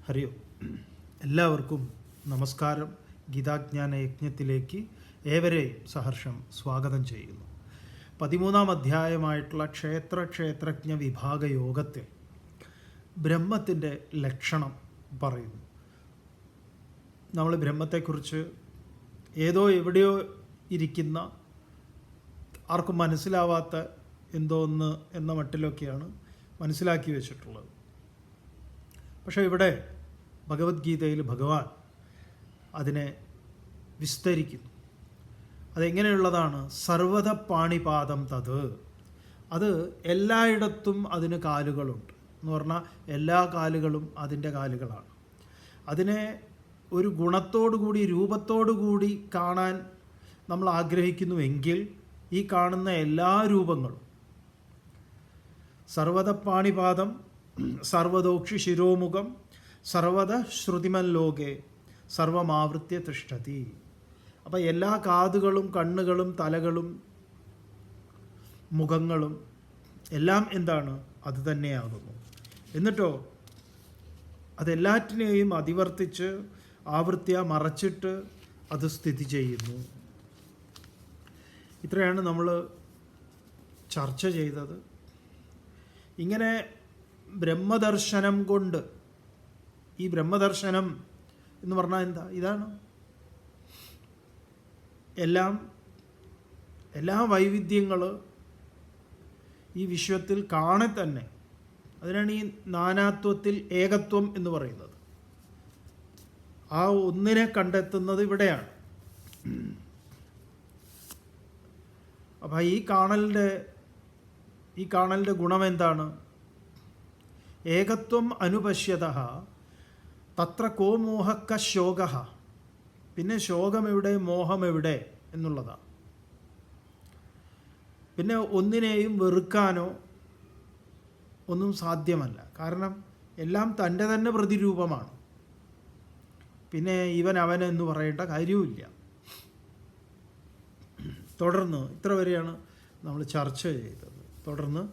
ഹരി ഓം. എല്ലാവർക്കും നമസ്കാരം. ഗീതാജ്ഞാന യജ്ഞത്തിലേക്ക് ഏവരെയും സഹർഷം സ്വാഗതം ചെയ്യുന്നു. 13-ാം അധ്യായമായിട്ടുള്ള ക്ഷേത്രജ്ഞ വിഭാഗ യോഗത്തിൽ ബ്രഹ്മത്തിൻ്റെ ലക്ഷണം പറയുന്നു. നമ്മൾ ബ്രഹ്മത്തെക്കുറിച്ച് ഏതോ എവിടെയോ ഇരിക്കുന്ന ആർക്കും മനസ്സിലാവാത്ത എന്തോ ഒന്ന് എന്ന മട്ടിലൊക്കെയാണ് മനസ്സിലാക്കി വെച്ചിട്ടുള്ളത്. പക്ഷേ ഇവിടെ ഭഗവത്ഗീതയിൽ ഭഗവാൻ അതിനെ വിസ്തരിക്കുന്നു. അതെങ്ങനെയുള്ളതാണ്? സർവത പാണിപാദം തത്. അത് എല്ലായിടത്തും അതിന് കാലുകളുണ്ട് എന്ന് പറഞ്ഞാൽ എല്ലാ കാലുകളും അതിൻ്റെ കാലുകളാണ്. അതിനെ ഒരു ഗുണത്തോടുകൂടി രൂപത്തോടുകൂടി കാണാൻ നമ്മൾ ആഗ്രഹിക്കുന്നുവെങ്കിൽ ഈ കാണുന്ന എല്ലാ രൂപങ്ങളും സർവത പാണിപാദം സർവദോക്ഷി ശിരോമുഖം സർവത ശ്രുതിമല്ലോകെ സർവമാവൃത്യ തിഷ്ഠതി. അപ്പം എല്ലാ കാതുകളും കണ്ണുകളും തലകളും മുഖങ്ങളും എല്ലാം എന്താണ്? അത് തന്നെയാകുന്നു. എന്നിട്ടോ അതെല്ലാറ്റിനെയും അതിവർത്തിച്ച് ആവൃത്യ മറച്ചിട്ട് അത് സ്ഥിതി ചെയ്യുന്നു. ഇത്രയാണ് നമ്മൾ ചർച്ച ചെയ്തത്. ഇങ്ങനെ ബ്രഹ്മദർശനം കൊണ്ട്, ഈ ബ്രഹ്മദർശനം എന്ന് പറഞ്ഞാൽ എന്താ? ഇതാണ് എല്ലാ വൈവിധ്യങ്ങൾ ഈ വിശ്വത്തിൽ കാണെ തന്നെ. അതിനാണ് ഈ നാനാത്വത്തിൽ ഏകത്വം എന്ന് പറയുന്നത്. ആ ഒന്നിനെ കണ്ടെത്തുന്നത് ഇവിടെയാണ്. അപ്പം ഈ കാണലിൻ്റെ ഗുണം എന്താണ്? ഏകത്വം അനുപശ്യതഃ തത്ര കോ മോഹക്ക ശോകഃ. പിന്നെ ശോകം എവിടെ, മോഹം എവിടെ എന്നുള്ളതാണ്. പിന്നെ ഒന്നിനെയും വെറുക്കാനോ ഒന്നും സാധ്യമല്ല. കാരണം എല്ലാം തൻ്റെ തന്നെ പ്രതിരൂപമാണ്. പിന്നെ ഇവൻ അവൻ എന്ന് പറയേണ്ട കാര്യവുമില്ല. തുടർന്ന് ഇത്ര വരെയാണ് നമ്മൾ ചർച്ച ചെയ്തത്. തുടർന്ന്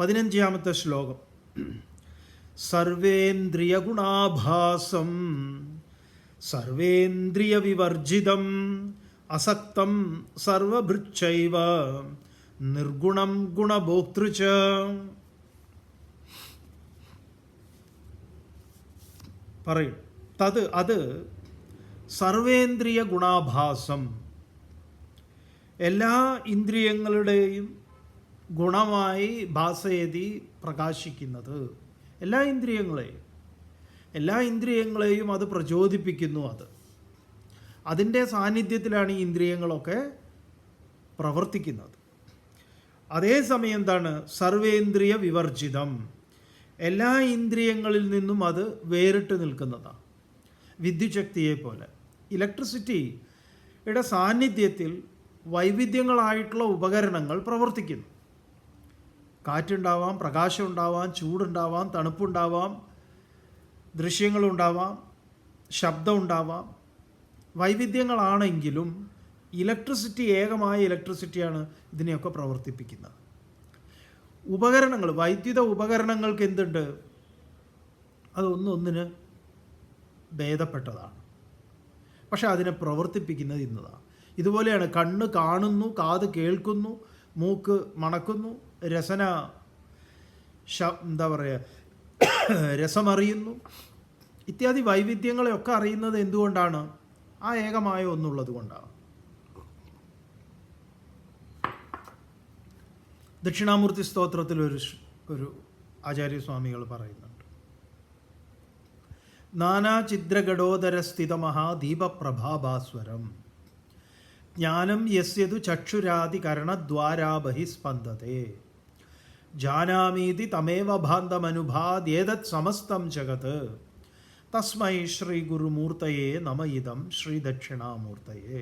15-ാമത്തെ ശ്ലോകം. സർവേന്ദ്രിയ ഗുണാഭാസം സർവേന്ദ്രിയ വിവർജിതം അസക്തം സർവഭൃച്ഛൈവ നിർഗുണം ഗുണഭോക്തൃച. പറയും അത് സർവേന്ദ്രിയ ഗുണാഭാസം, എല്ലാ ഇന്ദ്രിയങ്ങളുടെയും ഗുണമായി ഭാസയതി പ്രകാശിക്കുന്നത്. എല്ലാ ഇന്ദ്രിയങ്ങളെയും അത് പ്രചോദിപ്പിക്കുന്നു. അതിൻ്റെ സാന്നിധ്യത്തിലാണ് ഈ ഇന്ദ്രിയങ്ങളൊക്കെ പ്രവർത്തിക്കുന്നത്. അതേസമയം എന്താണ്? സർവേന്ദ്രിയ വിവർജിതം, എല്ലാ ഇന്ദ്രിയങ്ങളിൽ നിന്നും അത് വേറിട്ട് നിൽക്കുന്നതാണ്. വിദ്യുച്ഛക്തിയെ പോലെ ഇലക്ട്രിസിറ്റിയുടെ സാന്നിധ്യത്തിൽ വൈവിധ്യങ്ങളായിട്ടുള്ള ഉപകരണങ്ങൾ പ്രവർത്തിക്കുന്നു. കാറ്റുണ്ടാവാം, പ്രകാശം ഉണ്ടാവാം, ചൂടുണ്ടാവാം, തണുപ്പുണ്ടാവാം, ദൃശ്യങ്ങളുണ്ടാവാം, ശബ്ദം ഉണ്ടാവാം. വൈവിധ്യങ്ങളാണെങ്കിലും ഇലക്ട്രിസിറ്റി, ഏകമായ ഇലക്ട്രിസിറ്റിയാണ് ഇതിനെയൊക്കെ പ്രവർത്തിപ്പിക്കുന്നത്. ഉപകരണങ്ങൾ, വൈദ്യുത ഉപകരണങ്ങൾക്ക് എന്തുണ്ട്? അതൊന്നിന് ഭേദപ്പെട്ടതാണ്. പക്ഷെ അതിനെ പ്രവർത്തിപ്പിക്കുന്നത് ഇന്നതാണ്. ഇതുപോലെയാണ് കണ്ണ് കാണുന്നു, കാത് കേൾക്കുന്നു, മൂക്ക് മണക്കുന്നു, രസമറിയുന്നു, ഇത്യാദി വൈവിധ്യങ്ങളെയൊക്കെ അറിയുന്നത് എന്തുകൊണ്ടാണ്? ആ ഏകമായ ഒന്നുള്ളത് കൊണ്ടാണ്. ദക്ഷിണാമൂർത്തി സ്തോത്രത്തിൽ ഒരു ആചാര്യസ്വാമികൾ പറയുന്നുണ്ട്. നാനാചിദ്രഘടോദരസ്ഥിതമഹാദീപപ്രഭാഭാസ്വരം ജ്ഞാനം യസ്യതു ചക്ഷുരാദികരണദ്വാരാ ബഹിസ്പന്ദതേ ജാനാമീതി തമേവ ഭാന്തമനുഭാദ്യേതത് സമസ്തം ജഗത് തസ്മൈ ശ്രീ ഗുരുമൂർത്തയേ നമ ഇദം ശ്രീ ദക്ഷിണാമൂർത്തയേ.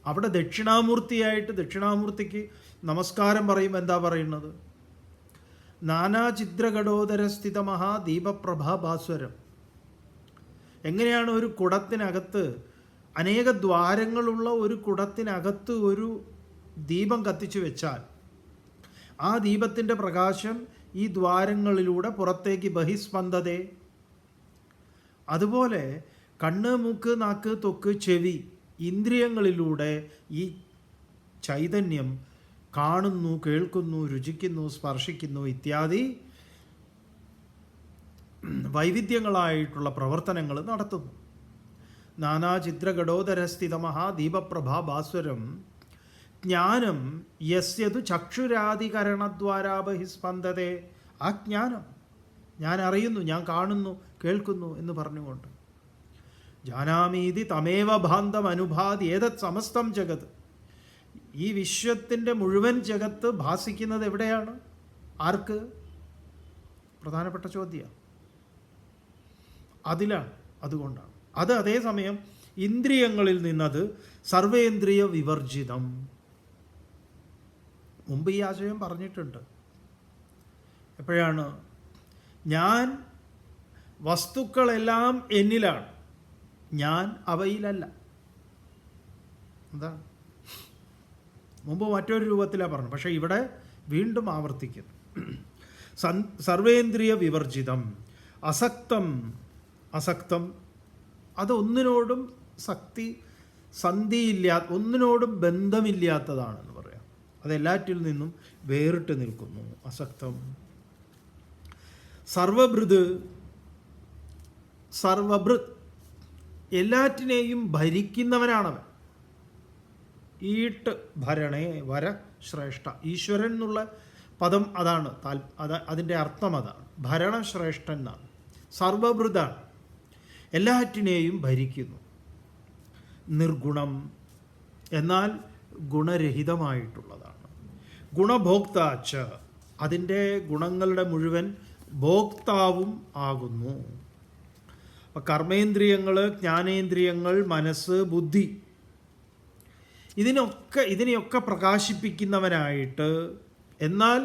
അവിടെ ദക്ഷിണാമൂർത്തിക്ക് നമസ്കാരം പറയുമ്പോൾ എന്താ പറയുന്നത്? നാനാചിദ്രഘടോദരസ്ഥിത മഹാദീപപ്രഭാഭാസ്വരം. എങ്ങനെയാണ് ഒരു കുടത്തിനകത്ത്, അനേക ദ്വാരങ്ങളുള്ള ഒരു കുടത്തിനകത്ത് ഒരു ദീപം കത്തിച്ചു വെച്ചാൽ ആ ദീപത്തിൻ്റെ പ്രകാശം ഈ ദ്വാരങ്ങളിലൂടെ പുറത്തേക്ക് ബഹിസ്പന്ദതേ അതുപോലെ കണ്ണ്, മൂക്ക്, നാക്ക്, ത്വക്ക്, ചെവി ഇന്ദ്രിയങ്ങളിലൂടെ ഈ ചൈതന്യം കാണുന്നു, കേൾക്കുന്നു, രുചിക്കുന്നു, സ്പർശിക്കുന്നു ഇത്യാദി വൈവിധ്യങ്ങളായിട്ടുള്ള പ്രവർത്തനങ്ങൾ നടത്തുന്നു. നാനാചിത്രഘടോദരസ്ഥിതമഃ ദീപപ്രഭാ ഭാസ്വരം ജ്ഞാനം യസ്യതു ചക്ഷുരാധികരണദ്വാരാ ബഹിസ്പന്ദതേ. ആ ജ്ഞാനം, ഞാൻ അറിയുന്നു, ഞാൻ കാണുന്നു, കേൾക്കുന്നു എന്ന് പറഞ്ഞുകൊണ്ട് ജാനാമീതി തമേവ ഭാന്തം അനുഭാതി ഏതത് സമസ്തം ജഗത്. ഈ വിശ്വത്തിൻ്റെ മുഴുവൻ ജഗത്ത് ഭാസിക്കുന്നത് എവിടെയാണ്? ആർക്ക്? പ്രധാനപ്പെട്ട ചോദ്യം അതിലാണ്. അതുകൊണ്ടാണ് അത് അതേസമയം ഇന്ദ്രിയങ്ങളിൽ നിന്നത് സർവേന്ദ്രിയ വിവർജിതം. മുമ്പ് ഈ ആശയം പറഞ്ഞിട്ടുണ്ട്. എപ്പോഴാണ്? ഞാൻ വസ്തുക്കളെല്ലാം എന്നിലാണ്, ഞാൻ അവയിലല്ല. എന്താണ്? മുമ്പ് മറ്റൊരു രൂപത്തിലാണ് പറഞ്ഞു, പക്ഷേ ഇവിടെ വീണ്ടും ആവർത്തിക്കുന്നു. സർവേന്ദ്രിയ വിവർജിതം അസക്തം. അസക്തം അത് ഒന്നിനോടും ഒന്നിനോടും ബന്ധമില്ലാത്തതാണെന്ന് പറയാം. അതെല്ലാറ്റിൽ നിന്നും വേറിട്ട് നിൽക്കുന്നു. അസക്തം. സർവഭൃത് എല്ലാറ്റിനെയും ഭരിക്കുന്നവനാണവൻ. ഈട്ട് ഭരണേ വര ശ്രേഷ്ഠ. ഈശ്വരൻ എന്നുള്ള പദം അതാണ്, അതിൻ്റെ അർത്ഥം അതാണ്. ഭരണശ്രേഷ്ഠൻ എന്നാണ്. സർവഭൃതാണ്, എല്ലാറ്റിനെയും ഭരിക്കുന്നു. നിർഗുണം എന്നാൽ ഗുണരഹിതമായിട്ടുള്ളതാണ്. ഗുണഭോക്താച്ച അതിൻ്റെ ഗുണങ്ങളുടെ മുഴുവൻ ഭോക്താവും ആകുന്നു. അപ്പം കർമ്മേന്ദ്രിയങ്ങൾ, ജ്ഞാനേന്ദ്രിയങ്ങൾ, മനസ്സ്, ബുദ്ധി ഇതിനെയൊക്കെ പ്രകാശിപ്പിക്കുന്നവനായിട്ട്, എന്നാൽ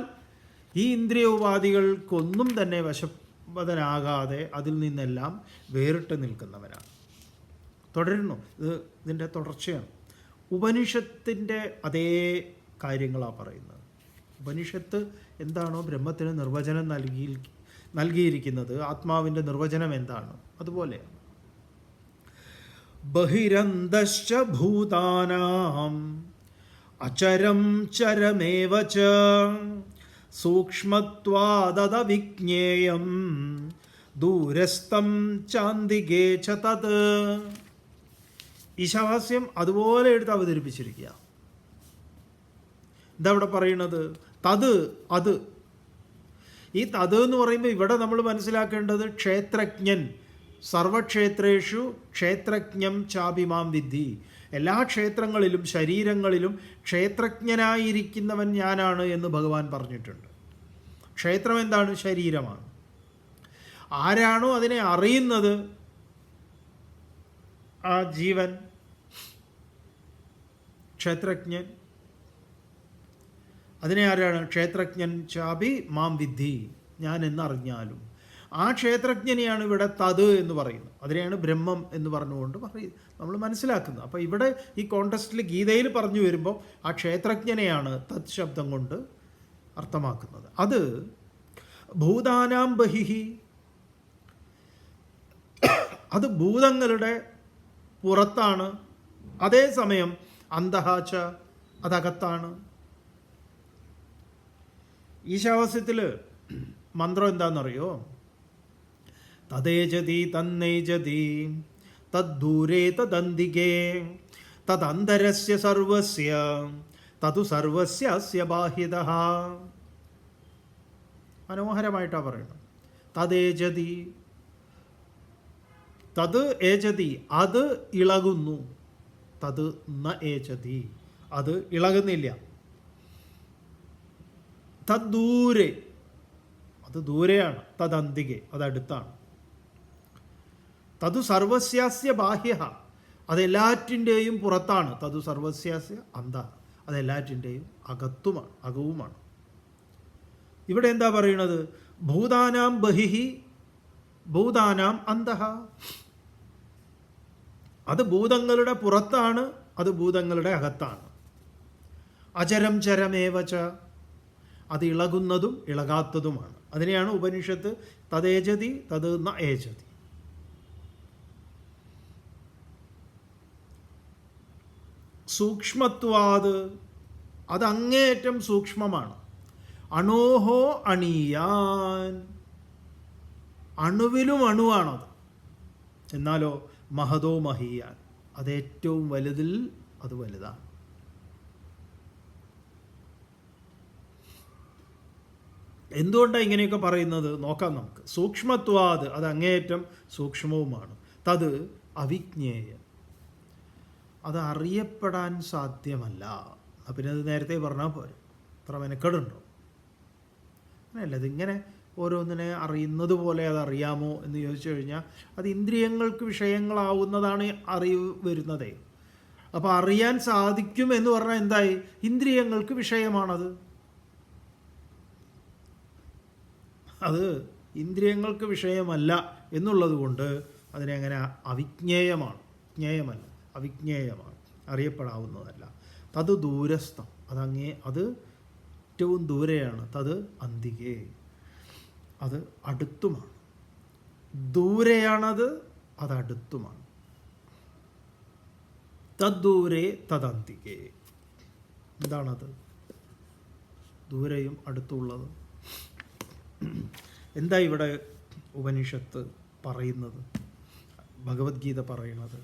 ഈ ഇന്ദ്രിയ ഉപാധികൾക്കൊന്നും തന്നെ വശംവദനാകാതെ അതിൽ നിന്നെല്ലാം വേറിട്ട് നിൽക്കുന്നവനാണ്. തുടരുന്നു. ഇതിൻ്റെ തുടർച്ചയാണ്. ഉപനിഷത്തിൻ്റെ അതേ കാര്യങ്ങളാണ് പറയുന്നത്. ഉപനിഷത്ത് എന്താണോ ബ്രഹ്മത്തിന് നിർവചനം നൽകിയിരിക്കുന്നത്, ആത്മാവിൻ്റെ നിർവചനം എന്താണ്, അതുപോലെയാണ്. ബഹിരന്തശ്ച ഭൂതാനാം അചരം ചരമേവ ച സൂക്ഷ്മത്വാദത വിജ്ഞേയം ദൂരസ്ഥം ചാന്തികേ ച തത്. ഈശാവാസ്യം അതുപോലെ എടുത്ത് അവതരിപ്പിച്ചിരിക്കുക. എന്താ ഇവിടെ പറയുന്നത്? തത്, അത്. ഈ തത് എന്ന് പറയുമ്പോൾ ഇവിടെ നമ്മൾ മനസ്സിലാക്കേണ്ടത് ക്ഷേത്രജ്ഞൻ. സർവക്ഷേത്രേഷു ക്ഷേത്രജ്ഞം ചാഭിമാം വിദ്ധി. എല്ലാ ക്ഷേത്രങ്ങളിലും ശരീരങ്ങളിലും ക്ഷേത്രജ്ഞനായിരിക്കുന്നവൻ ഞാനാണ് എന്ന് ഭഗവാൻ പറഞ്ഞിട്ടുണ്ട്. ക്ഷേത്രം എന്താണ്? ശരീരമാണ്. ആരാണോ അതിനെ അറിയുന്നത്, ആ ജീവൻ, ക്ഷേത്രജ്ഞൻ. അതിനെ ആരാണ്? ക്ഷേത്രജ്ഞൻ ചാപി മാം വിദ്ധി, ഞാൻ എന്നറിഞ്ഞാലും. ആ ക്ഷേത്രജ്ഞനെയാണ് ഇവിടെ തത് എന്ന് പറയുന്നത്. അതിനെയാണ് ബ്രഹ്മം എന്ന് പറഞ്ഞുകൊണ്ട് നമ്മൾ മനസ്സിലാക്കുന്നത്. അപ്പോൾ ഇവിടെ ഈ കോണ്ടസ്റ്റിൽ ഗീതയിൽ പറഞ്ഞു വരുമ്പോൾ ആ ക്ഷേത്രജ്ഞനെയാണ് തത് ശബ്ദം കൊണ്ട് അർത്ഥമാക്കുന്നത്. അത് ഭൂതാനാം ബഹിഹി, അത് ഭൂതങ്ങളുടെ പുറത്താണ്. അതേസമയം അന്തഹാച്ച, അതകത്താണ്. ഈശാവാസ്യത്തിൽ മന്ത്രം എന്താണെന്നറിയോ? തദേജതി തന്നേജതി തദ്ദൂരേ തദന്തികേ തദന്തരസ്യ സർവസ്യ തതു സർവസ്യ അസ്യ ബാഹ്യതഃ. മനോഹരമായിട്ടാണ് പറയുന്നത്. തദേജതി, തത് ഏജതി, അത് ഇളകുന്നു. തത് ന ഏജതി, അത് ഇളകുന്നില്ല. തദ്ദൂരെ, അത് ദൂരെയാണ്. തദന്തികെ, അതടുത്താണ്. തതു സർവസ്യാസ്യ ബാഹ്യ, അതെല്ലാറ്റിൻ്റെയും പുറത്താണ്. തതു സർവസ്യാസ്യ അന്ത, അതെല്ലാറ്റിൻ്റെയും അകവുമാണ്. ഇവിടെ എന്താ പറയുന്നത്? ഭൂതാനാം ബഹിഹി ഭൂതാനാം അന്തഃ, അത് ഭൂതങ്ങളുടെ പുറത്താണ്, അത് ഭൂതങ്ങളുടെ അകത്താണ്. അചരം ചരമേവച, അത് ഇളകുന്നതും ഇളകാത്തതുമാണ്. അതിനെയാണ് ഉപനിഷത്ത് തദേജതി തത് ന ഏജതി. സൂക്ഷ്മത്വാത്, അത് അങ്ങേയറ്റം സൂക്ഷ്മമാണ്. അണോഹോ അണീയാൻ, അണുവിലും അണുവാണത്. എന്നാലോ മഹതോ മഹീയാൻ, അത് ഏറ്റവും വലുതിൽ അത് വലുതാണ്. എന്തുകൊണ്ടാണ് ഇങ്ങനെയൊക്കെ പറയുന്നത് നോക്കാം നമുക്ക്. സൂക്ഷ്മത്വാത്, അത് അങ്ങേയറ്റം സൂക്ഷ്മവുമാണ്. തത് അവിജ്ഞേയം, അത് അറിയപ്പെടാൻ സാധ്യമല്ല. പിന്നെ അത് നേരത്തെ പറഞ്ഞാൽ പോരെ, അത്ര മെനക്കെടുണ്ടോ? അങ്ങനെയല്ല, ഇതിങ്ങനെ ഓരോന്നിനെ അറിയുന്നത് പോലെ അത് അറിയാമോ എന്ന് ചോദിച്ചു കഴിഞ്ഞാൽ അത് ഇന്ദ്രിയങ്ങൾക്ക് വിഷയങ്ങളാവുന്നതാണ് അറിവ് വരുന്നതേ. അപ്പോൾ അറിയാൻ സാധിക്കും എന്ന് പറഞ്ഞാൽ എന്തായി? ഇന്ദ്രിയങ്ങൾക്ക് വിഷയമാണത്. അത് ഇന്ദ്രിയങ്ങൾക്ക് വിഷയമല്ല എന്നുള്ളത് കൊണ്ട് അതിനെ അങ്ങനെ അവിജ്ഞേയമാണ്, ജ്ഞേയമല്ല, അവിജ്ഞേയമാണ്, അറിയപ്പെടാവുന്നതല്ല. തത് ദൂരസ്ഥം, അത് ഏറ്റവും ദൂരെയാണ്. തത് അന്തികേ, അത് അടുത്തുമാണ്. ദൂരെയാണത്, അത് അടുത്തുമാണ്. തദ്ദൂരേ തദന്തികേ, എന്താണത്? ദൂരെയും അടുത്തുള്ളത്. എന്താ ഇവിടെ ഉപനിഷത്ത് പറയുന്നത്, ഭഗവത്ഗീത പറയുന്നത്?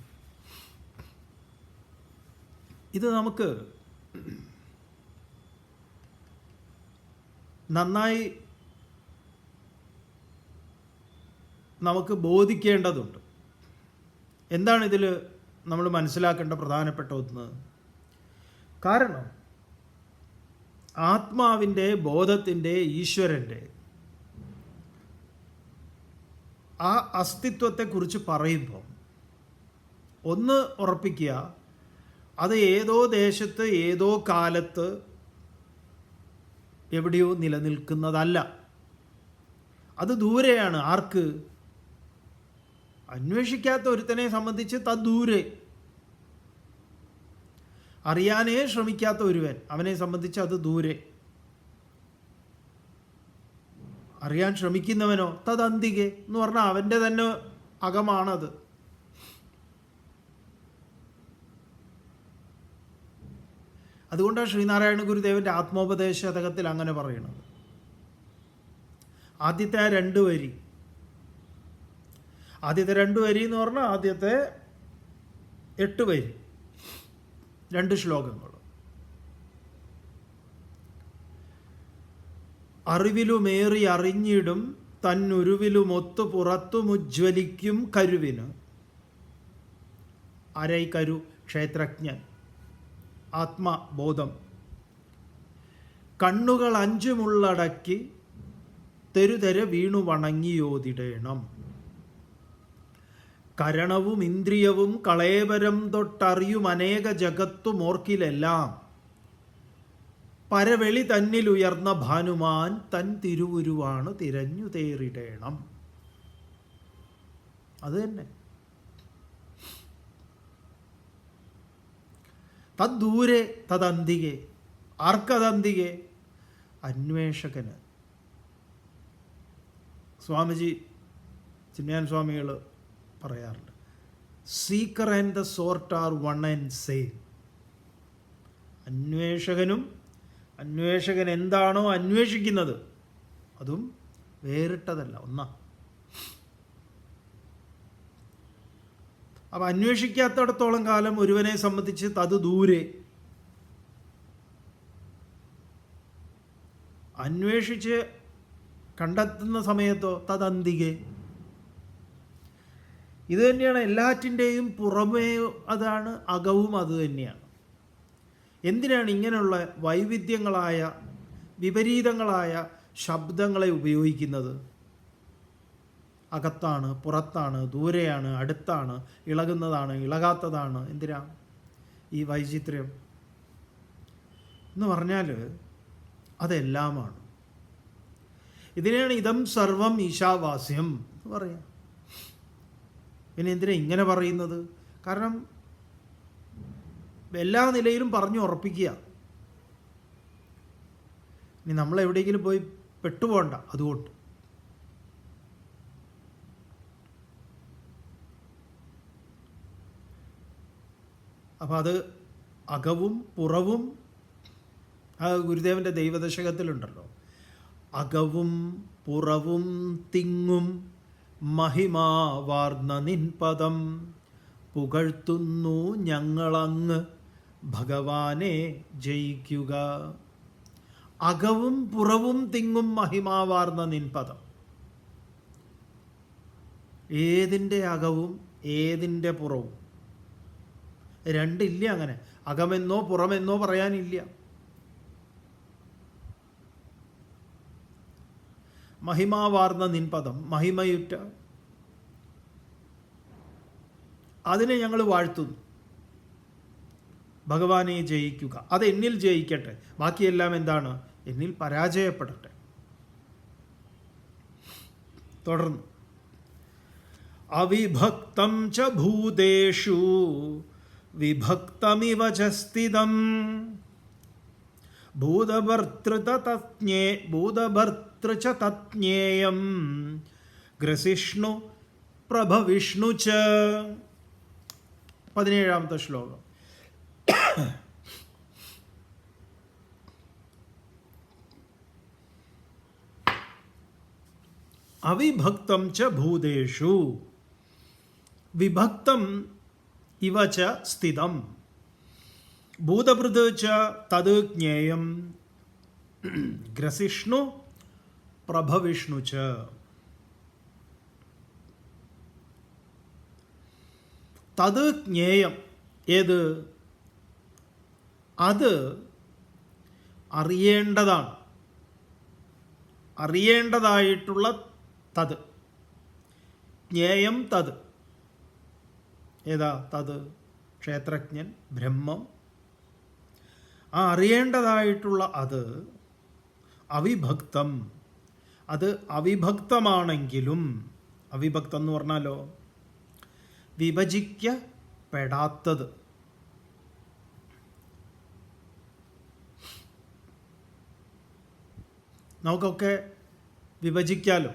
ഇത് നമുക്ക് നന്നായി നമുക്ക് ബോധിക്കേണ്ടതുണ്ട്. എന്താണ് ഇതിൽ നമ്മൾ മനസ്സിലാക്കേണ്ട പ്രധാനപ്പെട്ട ഒന്ന്? കാരണം ആത്മാവിൻ്റെ, ബോധത്തിൻ്റെ, ഈശ്വരൻ്റെ ആ അസ്തിത്വത്തെക്കുറിച്ച് പറയുമ്പോൾ ഒന്ന് ഉറപ്പിക്കുക, അത് ഏതോ ദേശത്ത് ഏതോ കാലത്ത് എവിടെയോ നിലനിൽക്കുന്നതല്ല. അത് ദൂരെയാണ്. ആർക്ക്? അന്വേഷിക്കാത്ത ഒരുത്തനെ സംബന്ധിച്ച് തദ്ദൂരെ. അറിയാനേ ശ്രമിക്കാത്ത ഒരുവൻ, അവനെ സംബന്ധിച്ച് അത് ദൂരെ. അറിയാൻ ശ്രമിക്കുന്നവനോ തദന്തികെ എന്ന് പറഞ്ഞാൽ അവൻ്റെ തന്നെ അകമാണത്. അതുകൊണ്ടാണ് ശ്രീനാരായണ ഗുരുദേവൻ്റെ ആത്മോപദേശ ശതകത്തിൽ അങ്ങനെ പറയുന്നത്. ആദ്യത്തെ ആ 2 വരി, ആദ്യത്തെ 2 വരി എന്ന് പറഞ്ഞാൽ ആദ്യത്തെ 8 വരി, 2 ശ്ലോകങ്ങൾ. അറിവിലുമേറി അറിഞ്ഞിടും തന്നുരുവിലുമൊത്തു പുറത്തുമുജ്വലിക്കും കരുവിന്. ആരായി കരു? ക്ഷേത്രജ്ഞൻ, ആത്മബോധം. കണ്ണുകൾ 5 തെരുതെര വീണു വണങ്ങിയോതിടേണം. കരണവും ഇന്ദ്രിയവും കളേബരം തൊട്ടറിയും അനേക ജഗത്തുമോർക്കിലെല്ലാം പരവെളി തന്നിലുയർന്ന ഭാനുമാൻ തൻ തിരുവുരുവാണ് തിരഞ്ഞു തേറിടേണം. അത് തന്നെ. തദ്ദൂരെ തദന്തികെ. ആർക്കതന്തികെ? അന്വേഷകന്. സ്വാമിജി ചിന്മയാൻ സ്വാമികൾ പറയാറുണ്ട്, seeker and the sought are one and same. അന്വേഷകനും അന്വേഷകൻ എന്താണോ അന്വേഷിക്കുന്നത് അതും വേറിട്ടതല്ല, ഒന്നാ. അപ്പം അന്വേഷിക്കാത്തിടത്തോളം കാലം ഒരുവനെ സംബന്ധിച്ച് തത് ദൂരെ. അന്വേഷിച്ച് കണ്ടെത്തുന്ന സമയത്തോ തദന്തികെ. ഇത് തന്നെയാണ് എല്ലാറ്റിൻ്റെയും പുറമേ, അതാണ് അകവും അത് തന്നെയാണ്. എന്തിനാണ് ഇങ്ങനെയുള്ള വൈവിധ്യങ്ങളായ വിപരീതങ്ങളായ ശബ്ദങ്ങളെ ഉപയോഗിക്കുന്നത്? അകത്താണ്, പുറത്താണ്, ദൂരെയാണ്, അടുത്താണ്, ഇളകുന്നതാണ്, ഇളകാത്തതാണ്. എന്തിനാ ഈ വൈചിത്ര്യം എന്ന് പറഞ്ഞാൽ അതെല്ലാമാണ്. ഇതിനെയാണ് ഇതം സർവം ഈശാവാസ്യം എന്ന് പറയാം. പിന്നെ എന്തിനാ ഇങ്ങനെ പറയുന്നത്? കാരണം എല്ലാ നിലയിലും പറഞ്ഞു ഉറപ്പിക്കുക. ഇനി നമ്മൾ എവിടെയെങ്കിലും പോയി പെട്ടുപോകണ്ട. അതുകൊണ്ട് അപ്പോൾ അത് അകവും പുറവും, ആ ഗുരുദേവൻ്റെ ദൈവദശകത്തിലുണ്ടല്ലോ, അകവും പുറവും തിങ്ങും മഹിമാവാർന്ന നിൻപദം പുകഴ്ത്തുന്നു ഞങ്ങളങ്ങ് ഭഗവാനെ ജയിക്കുക. അകവും പുറവും തിങ്ങും മഹിമാവാർന്ന നിൻപദം. ഏതിൻ്റെ അകവും ഏതിൻ്റെ പുറവും? രണ്ടില്ല. അങ്ങനെ അകമെന്നോ പുറമെന്നോ പറയാനില്ല. മഹിമാവാർന്ന നിൻപദം, മഹിമയുറ്റ, അതിനെ ഞങ്ങൾ വാഴ്ത്തുന്നു. ഭഗവാനെ ജയിക്കുക, അത് എന്നിൽ ജയിക്കട്ടെ, ബാക്കിയെല്ലാം എന്താണ്? എന്നിൽ പരാജയപ്പെടട്ടെ. തുടർന്ന് അവിഭക്തം ച ഭൂതേഷു വിഭക്തമിവ ച സ്ഥിതം ഭൂതഭർതൃ ച തജ്ഞേയം ഗ്രസിഷ്ണു പ്രഭവിഷ്ണു ച. 17ാമത്തെ ശ്ലോകം. അവിഭക്തം ച ഭൂതേഷു വിഭക്തം ഇവ ച സ്ഥിതം ഭൂതഭൃത് ച തത് ജ്ഞേയം ഗ്രസിഷ്ണു പ്രഭവിഷ്ണു ച. തത് ജ്ഞേയം, ഏത്? അത് അറിയേണ്ടതാണ്, അറിയേണ്ടതായിട്ടുള്ള തത്. ജ്ഞേയം തത്. ഏതാ തത്? ക്ഷേത്രജ്ഞൻ, ബ്രഹ്മം. ആ അറിയേണ്ടതായിട്ടുള്ള അത് അവിഭക്തം, അത് അവിഭക്തമാണെങ്കിലും, അവിഭക്തം എന്ന് പറഞ്ഞാലോ വിഭജിക്കപ്പെടാത്തത്. നമുക്കൊക്കെ വിഭജിക്കാലോ,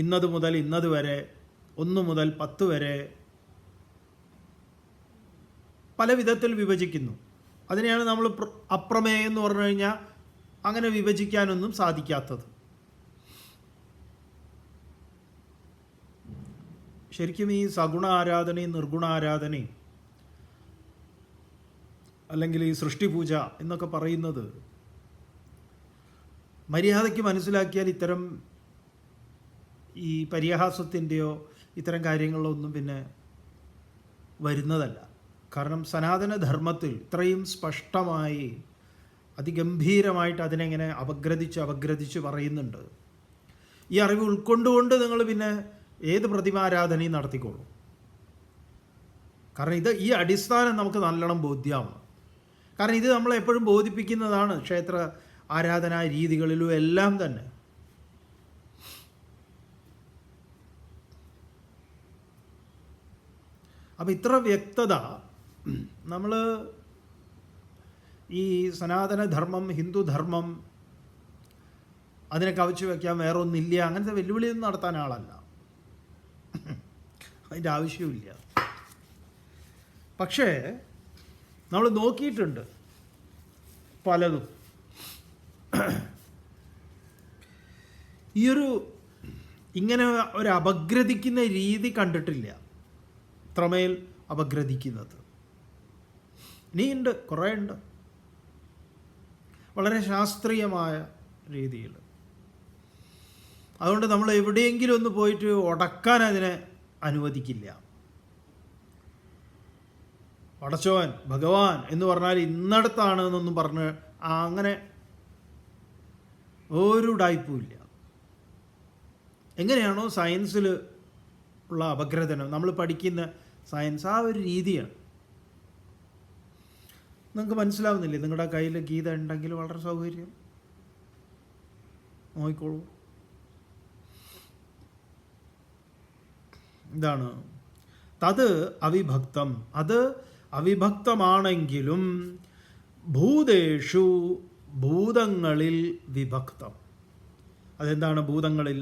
ഇന്നത് മുതൽ ഇന്നത് വരെ, 1 മുതൽ 10 വരെ, പല വിധത്തിൽ വിഭജിക്കുന്നു. അതിനെയാണ് നമ്മൾ അപ്രമേയം എന്ന് പറഞ്ഞു കഴിഞ്ഞാൽ അങ്ങനെ വിഭജിക്കാനൊന്നും സാധിക്കാത്തത്. ശരിക്കും ഈ സഗുണ ആരാധനയും നിർഗുണ ആരാധനയും അല്ലെങ്കിൽ ഈ സൃഷ്ടിപൂജ എന്നൊക്കെ പറയുന്നത് മര്യാദയ്ക്ക് മനസ്സിലാക്കിയാൽ ഇത്തരം ഈ പരിഹാസത്തിൻ്റെയോ ഇത്തരം കാര്യങ്ങളൊന്നും പിന്നെ വരുന്നതല്ല. കാരണം സനാതനധർമ്മത്തിൽ ഇത്രയും സ്പഷ്ടമായി അതിഗംഭീരമായിട്ട് അതിനെങ്ങനെ അപഗ്രഥിച്ച് പറയുന്നുണ്ട്. ഈ അറിവ് ഉൾക്കൊണ്ടുകൊണ്ട് നിങ്ങൾ പിന്നെ ഏത് പ്രതിമാരാധനയും നടത്തിക്കോളൂ. കാരണം ഈ അടിസ്ഥാനം നമുക്ക് നല്ലോണം ബോധ്യമാണ്. കാരണം ഇത് നമ്മളെപ്പോഴും ബോധിപ്പിക്കുന്നതാണ് ക്ഷേത്ര ആരാധനാ രീതികളിലും എല്ലാം തന്നെ. അപ്പം ഇത്ര വ്യക്തത നമ്മൾ ഈ സനാതനധർമ്മം, ഹിന്ദുധർമ്മം അതിനെ കവച്ചു വയ്ക്കാൻ വേറെ ഒന്നില്ല, അങ്ങനത്തെ വെല്ലുവിളിയൊന്നും നടത്താൻ ആളല്ല, അതിൻ്റെ ആവശ്യമില്ല. പക്ഷേ നമ്മൾ നോക്കിയിട്ടുണ്ട് പലതും. ഇങ്ങനെ ഒരു അപഗ്രഥിക്കുന്ന രീതി കണ്ടിട്ടില്ല, ഇത്രമേൽ അപഗ്രഥിക്കുന്നത്. ഇനിയുണ്ട്, കുറേ ഉണ്ട്, വളരെ ശാസ്ത്രീയമായ രീതിയിൽ. അതുകൊണ്ട് നമ്മൾ എവിടെയെങ്കിലും ഒന്ന് പോയിട്ട് ഉടക്കാൻ അതിനെ അനുവദിക്കില്ല. പടച്ചോൻ, ഭഗവാൻ എന്ന് പറഞ്ഞാൽ ഇന്നടത്താണ് എന്നൊന്നും പറഞ്ഞ് അങ്ങനെ ഒരു ഡായ്പും ഇല്ല. എങ്ങനെയാണോ സയൻസിൽ ഉള്ള അപഗ്രഥനം, നമ്മൾ പഠിക്കുന്ന സയൻസ്, ആ ഒരു രീതിയാണ്. നിങ്ങൾക്ക് മനസ്സിലാവുന്നില്ലേ? നിങ്ങളുടെ കയ്യിൽ ഗീത ഉണ്ടെങ്കിൽ വളരെ സൗകര്യം, നോക്കിക്കോളൂ. ഇതാണ് തത് അവിഭക്തം, അത് അവിഭക്തമാണെങ്കിലും ഭൂതേഷു, ഭൂതങ്ങളിൽ വിഭക്തം. അതെന്താണ്? ഭൂതങ്ങളിൽ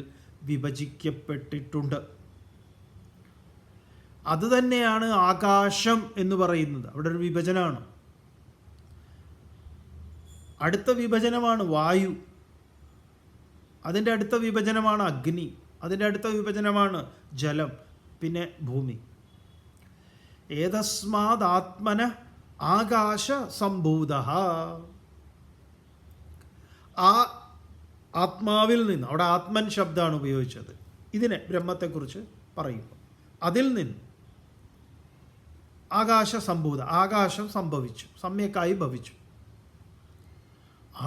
വിഭജിക്കപ്പെട്ടിട്ടുണ്ട്. അതുതന്നെയാണ് ആകാശം എന്ന് പറയുന്നത്. അവിടെ ഒരു വിഭജനമാണ്. അടുത്ത വിഭജനമാണ് വായു, അതിൻ്റെ അടുത്ത വിഭജനമാണ് അഗ്നി, അതിൻ്റെ അടുത്ത വിഭജനമാണ് ജലം, പിന്നെ ഭൂമി. ഏതസ്മാദാത്മന ആകാശ സംഭൂത. ആ ആത്മാവിൽ നിന്ന്, അവിടെ ആത്മൻ ശബ്ദമാണ് ഉപയോഗിച്ചത് ഇതിനെ ബ്രഹ്മത്തെക്കുറിച്ച് പറയുമ്പോൾ, അതിൽ നിന്ന് ആകാശ സംഭൂത, ആകാശം സംഭവിച്ചു, സമ്യക്കായി ഭവിച്ചു.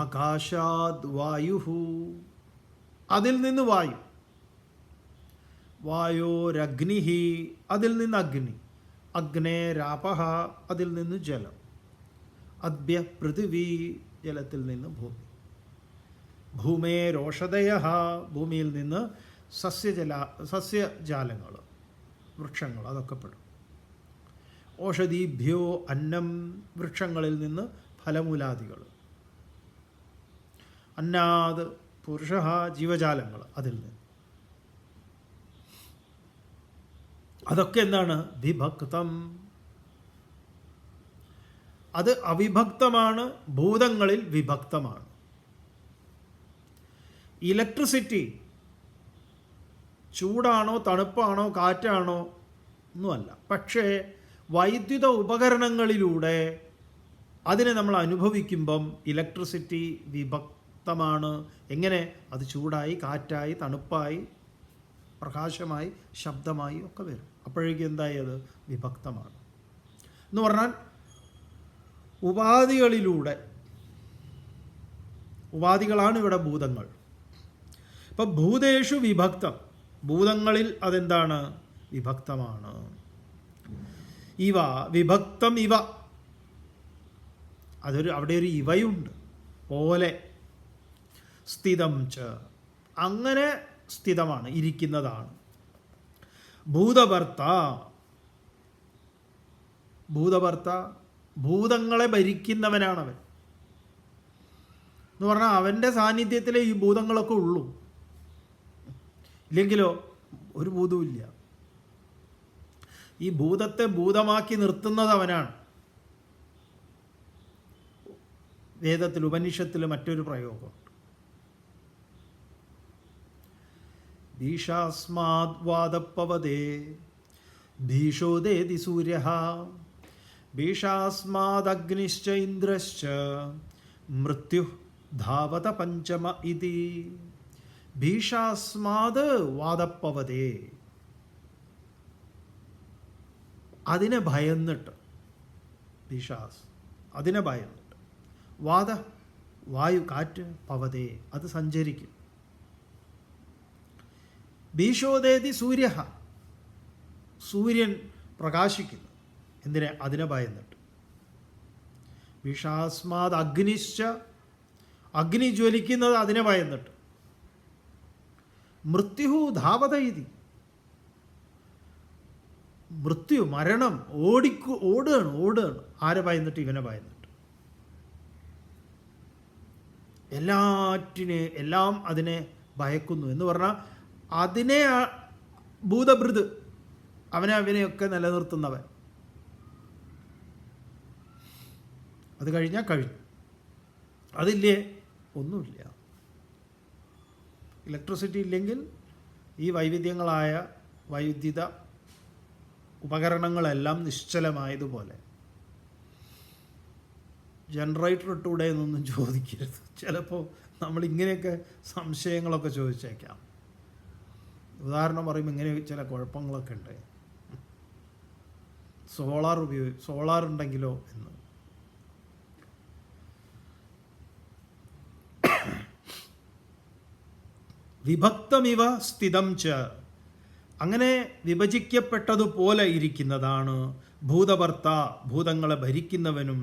ആകാശാദ് വായു, അതിൽ നിന്ന് വായു. വായോരഗ്നി, അതിൽ നിന്ന് അഗ്നി. അഗ്നേരാപഹ, അതിൽ നിന്ന് ജലം. അദ്ഭ്യ പൃഥിവി, ജലത്തിൽ നിന്ന് ഭൂമി. ഭൂമേരോഷധയ, ഭൂമിയിൽ നിന്ന് സസ്യജാലങ്ങൾ, വൃക്ഷങ്ങൾ, അതൊക്കെ പെടും. ഓഷധീഭ്യോ അന്നം, വൃക്ഷങ്ങളിൽ നിന്ന് ഫലമൂലാദികൾ. അന്നാദ് പുരുഷ, ജീവജാലങ്ങൾ, അതിൽ നിന്ന്. അതൊക്കെ എന്താണ്? വിഭക്തം. അത് അവിഭക്തമാണ്, ഭൂതങ്ങളിൽ വിഭക്തമാണ്. ഇലക്ട്രിസിറ്റി ചൂടാണോ തണുപ്പാണോ കാറ്റാണോ ഒന്നുമല്ല. പക്ഷേ വൈദ്യുത ഉപകരണങ്ങളിലൂടെ അതിനെ നമ്മൾ അനുഭവിക്കുമ്പം ഇലക്ട്രിസിറ്റി വിഭക്തമാണ്. എങ്ങനെ? അത് ചൂടായി, കാറ്റായി, തണുപ്പായി, പ്രകാശമായി, ശബ്ദമായി ഒക്കെ വരും. അപ്പോഴേക്കും എന്തായി? അത് വിഭക്തമാണ് എന്ന് പറഞ്ഞാൽ ഉപാധികളിലൂടെ, ഉപാധികളാണ് ഇവിടെ ഭൂതങ്ങൾ. ഇപ്പം ഭൂതേഷു വിഭക്തം, ഭൂതങ്ങളിൽ അതെന്താണ്? വിഭക്തമാണ്. ഇവ വിഭക്തം ഇവ, അവിടെ ഒരു ഇവയുണ്ട്, പോലെ. സ്ഥിതം ച, അങ്ങനെ സ്ഥിതമാണ്, ഇരിക്കുന്നതാണ്. ഭൂതഭർത്ത, ഭൂതഭർത്ത, ഭൂതങ്ങളെ ഭരിക്കുന്നവനാണവൻ എന്ന് പറഞ്ഞാൽ അവൻ്റെ സാന്നിധ്യത്തിലേ ഈ ഭൂതങ്ങളൊക്കെ ഉള്ളൂ. ഇല്ലെങ്കിലോ ഒരു ഭൂതവുമില്ല. ഈ ഭൂതത്തെ ഭൂതമാക്കി നിർത്തുന്നത് അവനാണ്. വേദത്തിൽ, ഉപനിഷത്തിൽ മറ്റൊരു പ്രയോഗമുണ്ട്. ഭീഷാസ്മാദ് വാദപ്പവതേ ഭീഷോദേതി സൂര്യ ഭീഷാസ്മാദഗ്നിശ്ച ഇന്ദ്രശ്ച മൃത്യു ധാവത പഞ്ചമ ഇതി. ഭീഷാസ്മാദ് വാദപ്പവതേ, അതിനെ ഭയന്നിട്ട്, ഭീഷാസ് അതിനെ ഭയന്നിട്ട്, വാദ വായു, കാറ്റ്, പവതേ അത് സഞ്ചരിക്കും. ഭീഷോദേതി സൂര്യ, സൂര്യൻ പ്രകാശിക്കുന്നു. എന്തിനെ? അതിനെ ഭയന്നിട്ട്. ഭീഷാസ്മാദ് അഗ്നിശ്ച, അഗ്നി ജ്വലിക്കുന്നത് അതിനെ ഭയന്നിട്ട്. മൃത്യു ധാവത ഇതി, മൃത്യു, മരണം ഓടുകയാണ്. ആരെ ഭയന്നിട്ട്? ഇവനെ ഭയന്നിട്ട്. എല്ലാം അതിനെ ഭയക്കുന്നു എന്ന് പറഞ്ഞാൽ അതിനെ ഭൂതഭൃത്, അവനെയൊക്കെ നിലനിർത്തുന്നവൻ. അത് കഴിഞ്ഞാൽ കഴിഞ്ഞു. അതില്ലേ? ഒന്നുമില്ല. ഇലക്ട്രിസിറ്റി ഇല്ലെങ്കിൽ ഈ വൈവിധ്യങ്ങളായ വൈദ്യുത ഉപകരണങ്ങളെല്ലാം നിശ്ചലമായതുപോലെ. ജനറേറ്റർ ഇട്ടൂടെ എന്നൊന്നും ചോദിക്കരുത്. ചിലപ്പോൾ നമ്മളിങ്ങനെയൊക്കെ സംശയങ്ങളൊക്കെ ചോദിച്ചേക്കാം. ഉദാഹരണം പറയുമ്പോൾ ഇങ്ങനെ ചില കുഴപ്പങ്ങളൊക്കെ ഉണ്ട്. സോളാർ ഉണ്ടെങ്കിലോ എന്ന്. വിഭക്തമിവ സ്ഥിതം ച, അങ്ങനെ വിഭജിക്കപ്പെട്ടതുപോലെ ഇരിക്കുന്നതാണ് ഭൂതഭർത്ത, ഭൂതങ്ങളെ ഭരിക്കുന്നവനും.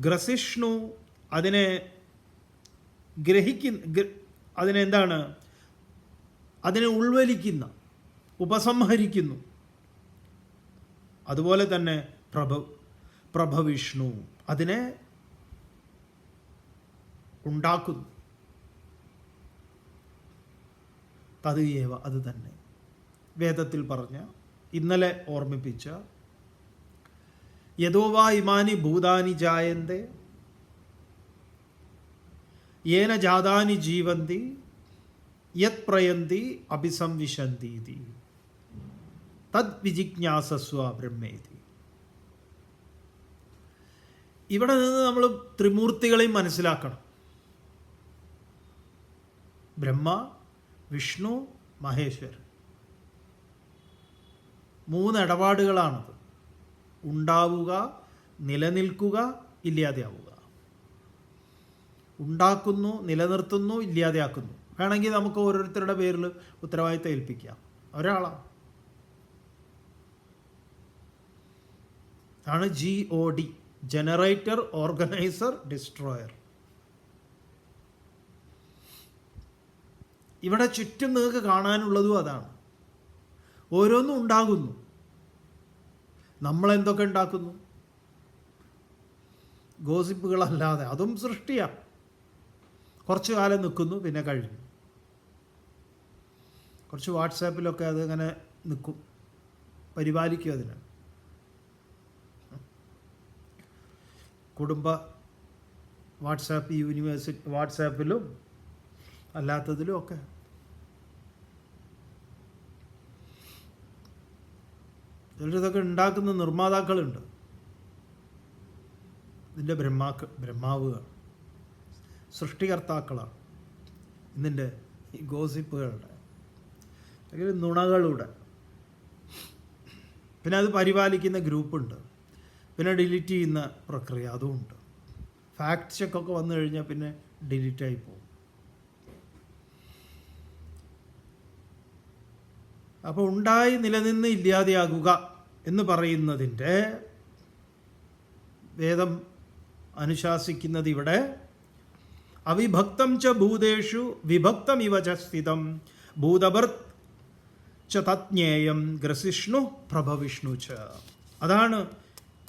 ഗ്രസിഷ്ണു, അതിനെ അതിനെന്താണ്? അതിനെ ഉൾവലിക്കുന്ന, ഉപസംഹരിക്കുന്നു. അതുപോലെ തന്നെ പ്രഭവിഷ്ണു, അതിനെ ഉണ്ടാക്കുന്നു. തദ്യേവ, അത് തന്നെ. വേദത്തിൽ പറഞ്ഞ, ഇന്നലെ ഓർമ്മിപ്പിച്ച യദോവാ ഇമാനി ഭൂതാനി ജായന്തേ യേന ജാതാനി ജീവന്തി യത് പ്രയന്തി അഭിസംവിശന്തി തദ് വിജിജ്ഞാസസ്വ ബ്രഹ്മേതി. ഇവിടെ നിന്ന് നമ്മൾ ത്രിമൂർത്തികളെയും മനസ്സിലാക്കണം. ബ്രഹ്മ, വിഷ്ണു, മഹേശ്വരൻ. 3 ഇടപാടുകളാണത്. ഉണ്ടാവുക, നിലനിൽക്കുക, ഇല്ലാതെയാവുക. ഉണ്ടാക്കുന്നു, നിലനിർത്തുന്നു, ഇല്ലാതെയാക്കുന്നു. വേണമെങ്കിൽ നമുക്ക് ഓരോരുത്തരുടെ പേരിൽ ഉത്തരവാദിത്തം ഏൽപ്പിക്കാം. ഒരാളാണ്. ആണ് GOD, ജനറേറ്റർ, ഓർഗനൈസർ, ഡിസ്ട്രോയർ. ഇവിടെ ചുറ്റും നിങ്ങൾക്ക് കാണാനുള്ളതും അതാണ്. ഓരോന്നും ഉണ്ടാകുന്നു. നമ്മളെന്തൊക്കെ ഉണ്ടാക്കുന്നു? ഗോസിപ്പുകളല്ലാതെ. അതും സൃഷ്ടിയാണ്. കുറച്ചു കാലം നിൽക്കുന്നു, പിന്നെ കഴിഞ്ഞു. കുറച്ച് വാട്സാപ്പിലൊക്കെ അതിങ്ങനെ നിൽക്കും, പരിപാലിക്കും അതിന്. കുടുംബ വാട്സാപ്പ്, യൂണിവേഴ്സിറ്റി വാട്സാപ്പിലും അല്ലാത്തതിലും ഒക്കെ. ചിലരിതൊക്കെ ഉണ്ടാക്കുന്ന നിർമ്മാതാക്കളുണ്ട്. ഇതിൻ്റെ ബ്രഹ്മാവുകളാണ്, സൃഷ്ടികർത്താക്കളാണ് ഇതിൻ്റെ ഈ ഗോസിപ്പുകളുടെ, അല്ലെങ്കിൽ നുണകളുടെ. പിന്നെ അത് പരിപാലിക്കുന്ന ഗ്രൂപ്പുണ്ട്. പിന്നെ ഡിലീറ്റ് ചെയ്യുന്ന പ്രക്രിയ അതുമുണ്ട്. ഫാക്ട് ചെക്കൊക്കെ വന്നു കഴിഞ്ഞാൽ പിന്നെ ഡിലീറ്റായി പോകും. അപ്പോൾ ഉണ്ടായി നിലനിന്ന് ഇല്ലാതെയാകുക എന്ന് പറയുന്നതിൻ്റെ വേദം അനുശാസിക്കുന്നത് ഇവിടെ അവിഭക്തം ച ഭൂതേഷു വിഭക്തമിവ ച സ്ഥിതം ഭൂതഭർത്ത് ച തജ്ഞേയം ഗ്രസിഷ്ണു പ്രഭവിഷ്ണു ച. അതാണ്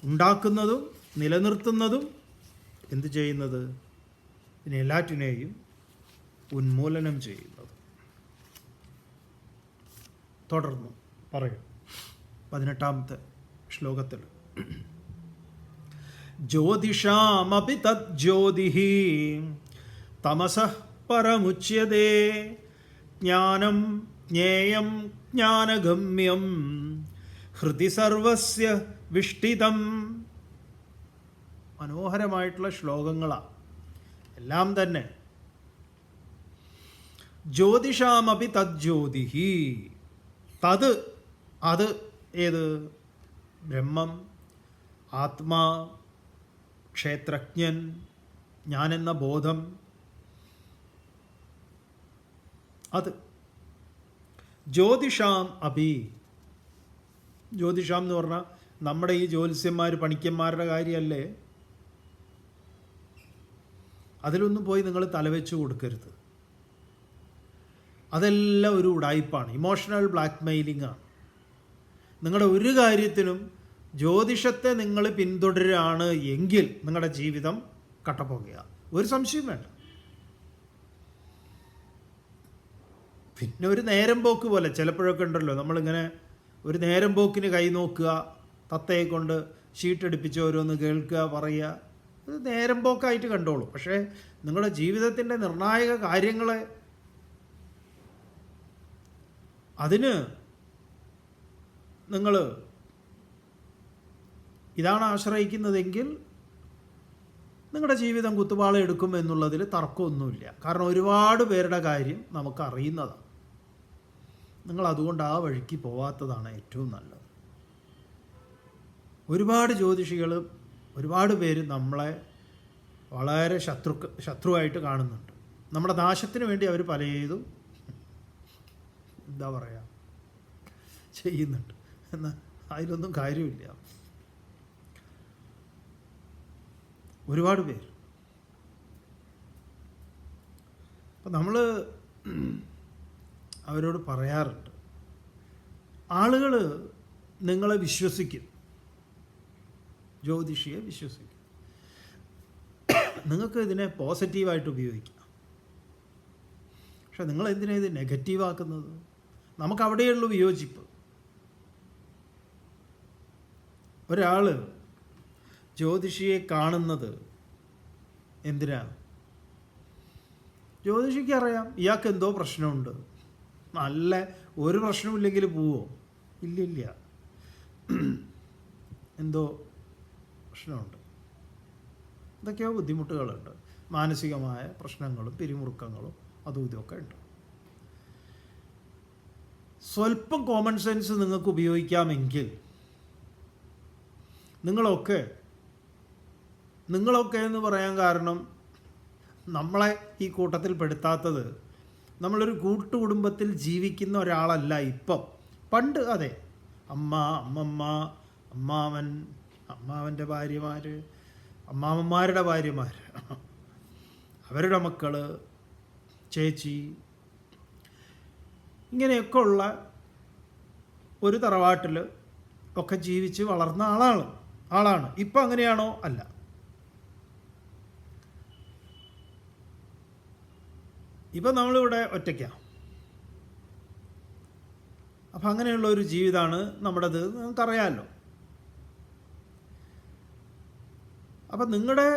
ഉണ്ടാക്കുന്നതും നിലനിർത്തുന്നതും എന്ത് ചെയ്യുന്നത്? പിന്നെ എല്ലാറ്റിനെയും ഉന്മൂലനം ചെയ്യുന്നത്. തുടർന്നു പറയും 18ാമത്തെ ശ്ലോകത്തിൽ. ജ്യോതിഷാമപി തദ് ജ്യോതിഃ തമസഃ പരമുച്യതേ ജ്ഞാനം ജ്ഞേയം ജ്ഞാനഗമ്യം ഹൃദി സർവസ്യ വിഷ്ടിതം. മനോഹരമായിട്ടുള്ള ശ്ലോകങ്ങളാണ് എല്ലാം തന്നെ. ജ്യോതിഷാമപി തദ് ജ്യോതിഃ, തത് അത് ഏത്? ബ്രഹ്മം, ആത്മാ, ക്ഷേത്രജ്ഞൻ, ഞാനെന്ന ബോധം, അത്. ജ്യോതിഷാം അപി, ജ്യോതിഷാം എന്ന് പറഞ്ഞാൽ നമ്മുടെ ഈ ജ്യോത്സ്യന്മാർ, പണിക്കന്മാരുടെ കാര്യമല്ലേ. അതിലൊന്നും പോയി നിങ്ങൾ തലവെച്ച് കൊടുക്കരുത്. അതെല്ലാം ഒരു ഉടായിപ്പാണ്, ഇമോഷണൽ ബ്ലാക്ക് മെയിലിംഗ് ആണ്. നിങ്ങളുടെ ഒരു കാര്യത്തിനും ജ്യോതിഷത്തെ നിങ്ങൾ പിന്തുടരുകയാണ് എങ്കിൽ നിങ്ങളുടെ ജീവിതം കട്ടപ്പോകുക, ഒരു സംശയം വേണ്ട. പിന്നെ ഒരു നേരം പോക്ക് പോലെ ചിലപ്പോഴൊക്കെ ഉണ്ടല്ലോ, നമ്മളിങ്ങനെ ഒരു നേരം പോക്കിന് കൈ നോക്കുക, തത്തയെ കൊണ്ട് ഷീട്ടടിപ്പിച്ച് ഓരോന്ന് കേൾക്കുക, പറയുക. ഇത് നേരം പോക്കായിട്ട് കണ്ടോളൂ. പക്ഷേ നിങ്ങളുടെ ജീവിതത്തിൻ്റെ നിർണായക കാര്യങ്ങളെ അതിന് നിങ്ങൾ ഇതാണ് ആശ്രയിക്കുന്നതെങ്കിൽ നിങ്ങളുടെ ജീവിതം കുത്തുപാള എടുക്കും എന്നുള്ളതിൽ തർക്കമൊന്നുമില്ല. കാരണം ഒരുപാട് പേരുടെ കാര്യം നമുക്കറിയുന്നതാണ്. നിങ്ങൾ അതുകൊണ്ട് ആ വഴിക്ക് പോവാത്തതാണ് ഏറ്റവും നല്ലത്. ഒരുപാട് ജ്യോതിഷികൾ, ഒരുപാട് പേര് നമ്മളെ വളരെ ശത്രുവായിട്ട് കാണുന്നുണ്ട്. നമ്മുടെ നാശത്തിന് വേണ്ടി അവർ പലതും എന്താ പറയുക ചെയ്യുന്നുണ്ട്. എന്നാൽ അതിലൊന്നും കാര്യമില്ല. ഒരുപാട് പേര്. അപ്പം നമ്മൾ അവരോട് പറയാറുണ്ട്, ആളുകൾ നിങ്ങളെ വിശ്വസിക്കും, ജ്യോതിഷിയെ വിശ്വസിക്കും. നിങ്ങൾക്ക് ഇതിനെ പോസിറ്റീവായിട്ട് ഉപയോഗിക്കാം. പക്ഷെ നിങ്ങൾ എന്തിനാണ് ഇത് നെഗറ്റീവാക്കുന്നത്? നമുക്ക് അവിടെയുള്ള വിയോജിപ്പ്. ഒരാൾ ജ്യോതിഷിയെ കാണുന്നത് എന്തിനാണ്? ജ്യോതിഷിക്ക് അറിയാം ഇയാൾക്ക് എന്തോ പ്രശ്നമുണ്ട്. നല്ല ഒരു പ്രശ്നമില്ലെങ്കിൽ പോവോ? ഇല്ലില്ല, എന്തോ പ്രശ്നമുണ്ട്, എന്തൊക്കെയോ ബുദ്ധിമുട്ടുകളുണ്ട്, മാനസികമായ പ്രശ്നങ്ങളും പിരിമുറുക്കങ്ങളും അതും ഇതൊക്കെ ഉണ്ട്. സ്വല്പം കോമൺ സെൻസ് നിങ്ങൾക്ക് ഉപയോഗിക്കാമെങ്കിൽ നിങ്ങളൊക്കെ എന്ന് പറയാൻ കാരണം നമ്മളെ ഈ കൂട്ടത്തിൽ പെടുത്താത്തത് നമ്മളൊരു കൂട്ടുകുടുംബത്തിൽ ജീവിക്കുന്ന ഒരാളല്ല ഇപ്പം. പണ്ട് അതെ, അമ്മ, അമ്മമ്മ, അമ്മാവൻ, അമ്മാവൻ്റെ ഭാര്യമാർ, അമ്മാവന്മാരുടെ ഭാര്യമാർ, അവരുടെ മക്കൾ, ചേച്ചി, ഇങ്ങനെയൊക്കെ ഉള്ള ഒരു തറവാട്ടിൽ ഒക്കെ ജീവിച്ച് വളർന്ന ആളാണ്. ഇപ്പം അങ്ങനെയാണോ? അല്ല. ഇപ്പം നമ്മളിവിടെ ഒറ്റയ്ക്കാണ്. അപ്പം അങ്ങനെയുള്ള ഒരു ജീവിതമാണ് നമ്മുടേത്, നിങ്ങൾക്കറിയാമല്ലോ. അപ്പം നിങ്ങളുടെ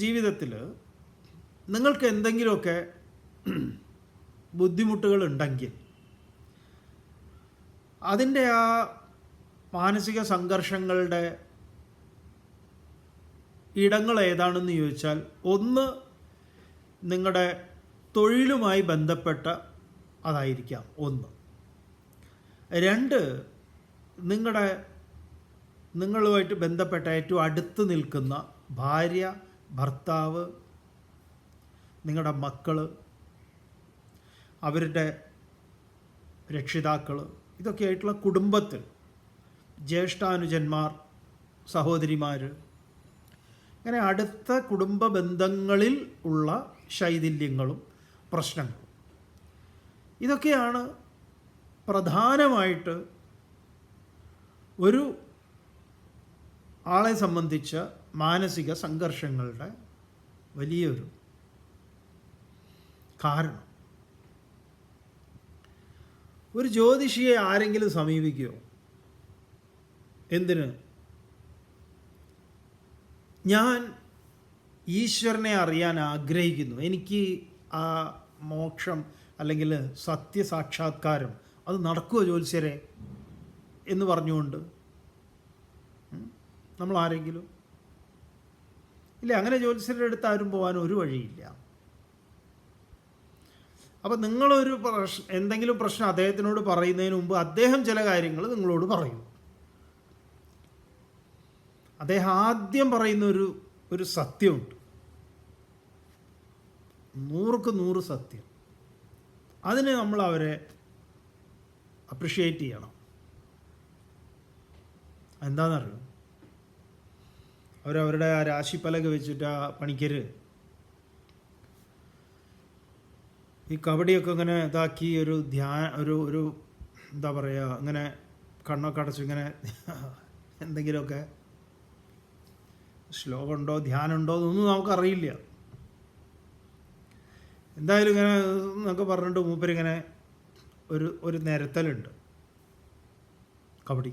ജീവിതത്തിൽ നിങ്ങൾക്ക് എന്തെങ്കിലുമൊക്കെ ബുദ്ധിമുട്ടുകൾ ഉണ്ടെങ്കിൽ അതിൻ്റെ ആ മാനസിക സംഘർഷങ്ങളുടെ ഇടങ്ങൾ ഏതാണെന്ന് ചോദിച്ചാൽ, ഒന്ന് നിങ്ങളുടെ തൊഴിലുമായി ബന്ധപ്പെട്ട അതായിരിക്കാം ഒന്ന്. രണ്ട്, നിങ്ങളുമായിട്ട് ബന്ധപ്പെട്ട ഏറ്റവും അടുത്ത് നിൽക്കുന്ന ഭാര്യ, ഭർത്താവ്, നിങ്ങളുടെ മക്കൾ, അവരുടെ രക്ഷിതാക്കൾ, ഇതൊക്കെയായിട്ടുള്ള കുടുംബത്തിൽ ജ്യേഷ്ഠാനുജന്മാർ, സഹോദരിമാർ, ഇങ്ങനെ അടുത്ത കുടുംബ ബന്ധങ്ങളിൽ ഉള്ള ശൈഥില്യങ്ങളും പ്രശ്നങ്ങളും, ഇതൊക്കെയാണ് പ്രധാനമായിട്ട് ഒരു ആളെ സംബന്ധിച്ച മാനസിക സംഘർഷങ്ങളുടെ വലിയൊരു കാരണം. ഒരു ജ്യോതിഷിയെ ആരെങ്കിലും സമീപിക്കുമോ? എന്തിന്? ഞാൻ ഈശ്വരനെ അറിയാൻ ആഗ്രഹിക്കുന്നു, എനിക്ക് ആ മോക്ഷം അല്ലെങ്കിൽ സത്യസാക്ഷാത്കാരം അത് നടക്കുമോ ജ്യോത്സ്യരെ എന്ന് പറഞ്ഞുകൊണ്ട് നമ്മൾ ആരെങ്കിലും ഇല്ല, അങ്ങനെ ജ്യോത്സ്യരുടെ അടുത്ത് ആരും പോകാൻ ഒരു വഴിയില്ല. അപ്പം നിങ്ങളൊരു എന്തെങ്കിലും പ്രശ്നം അദ്ദേഹത്തിനോട് പറയുന്നതിന് മുമ്പ് അദ്ദേഹം ചില കാര്യങ്ങൾ നിങ്ങളോട് പറയും. അദ്ദേഹം ആദ്യം പറയുന്ന ഒരു സത്യമുണ്ട്, 100% സത്യം. അതിന് നമ്മൾ അവരെ അപ്രിഷ്യേറ്റ് ചെയ്യണം. എന്താണെന്നറിയോ? അവരവരുടെ ആ രാശിപ്പലക വെച്ചിട്ട് ആ പണിക്കർ ഈ കബഡിയൊക്കെ ഇങ്ങനെ ഇതാക്കി ഒരു ഒരു എന്താ പറയുക, ഇങ്ങനെ കണ്ണൊക്കെ അടച്ച് ഇങ്ങനെ എന്തെങ്കിലുമൊക്കെ ശ്ലോകമുണ്ടോ ധ്യാനമുണ്ടോ എന്നൊന്നും നമുക്കറിയില്ല. എന്തായാലും ഇങ്ങനെ എന്നൊക്കെ പറഞ്ഞിട്ട് മൂപ്പരിങ്ങനെ ഒരു നിരത്തലുണ്ട് കബഡി.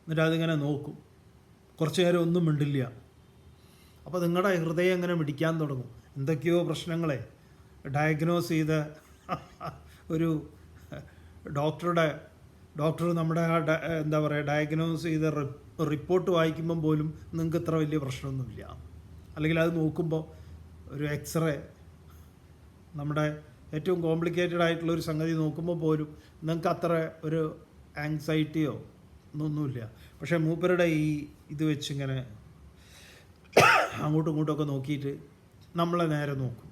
എന്നിട്ട് അതിങ്ങനെ നോക്കും, കുറച്ച് നേരം ഒന്നും മിണ്ടില്ല. അപ്പോൾ നിങ്ങളുടെ ഹൃദയം ഇങ്ങനെ മിടിക്കാൻ തുടങ്ങും. എന്തൊക്കെയോ പ്രശ്നങ്ങളെ ഡയഗ്നോസ് ചെയ്ത ഒരു ഡോക്ടർ നമ്മുടെ എന്താ പറയുക ഡയഗ്നോസ് ചെയ്ത റിപ്പോർട്ട് വായിക്കുമ്പം പോലും നിങ്ങൾക്ക് ഇത്ര വലിയ പ്രശ്നമൊന്നുമില്ല. അല്ലെങ്കിൽ അത് നോക്കുമ്പോൾ ഒരു എക്സ്റേ, നമ്മുടെ ഏറ്റവും കോംപ്ലിക്കേറ്റഡ് ആയിട്ടുള്ള ഒരു സംഗതി നോക്കുമ്പോൾ പോലും നിങ്ങൾക്ക് അത്ര ഒരു ആങ്സൈറ്റിയോ ഒന്നുമില്ല. പക്ഷേ മൂപ്പരുടെ ഇത് വെച്ചിങ്ങനെ അങ്ങോട്ടും ഇങ്ങോട്ടുമൊക്കെ നോക്കിയിട്ട് നമ്മളെ നേരെ നോക്കും,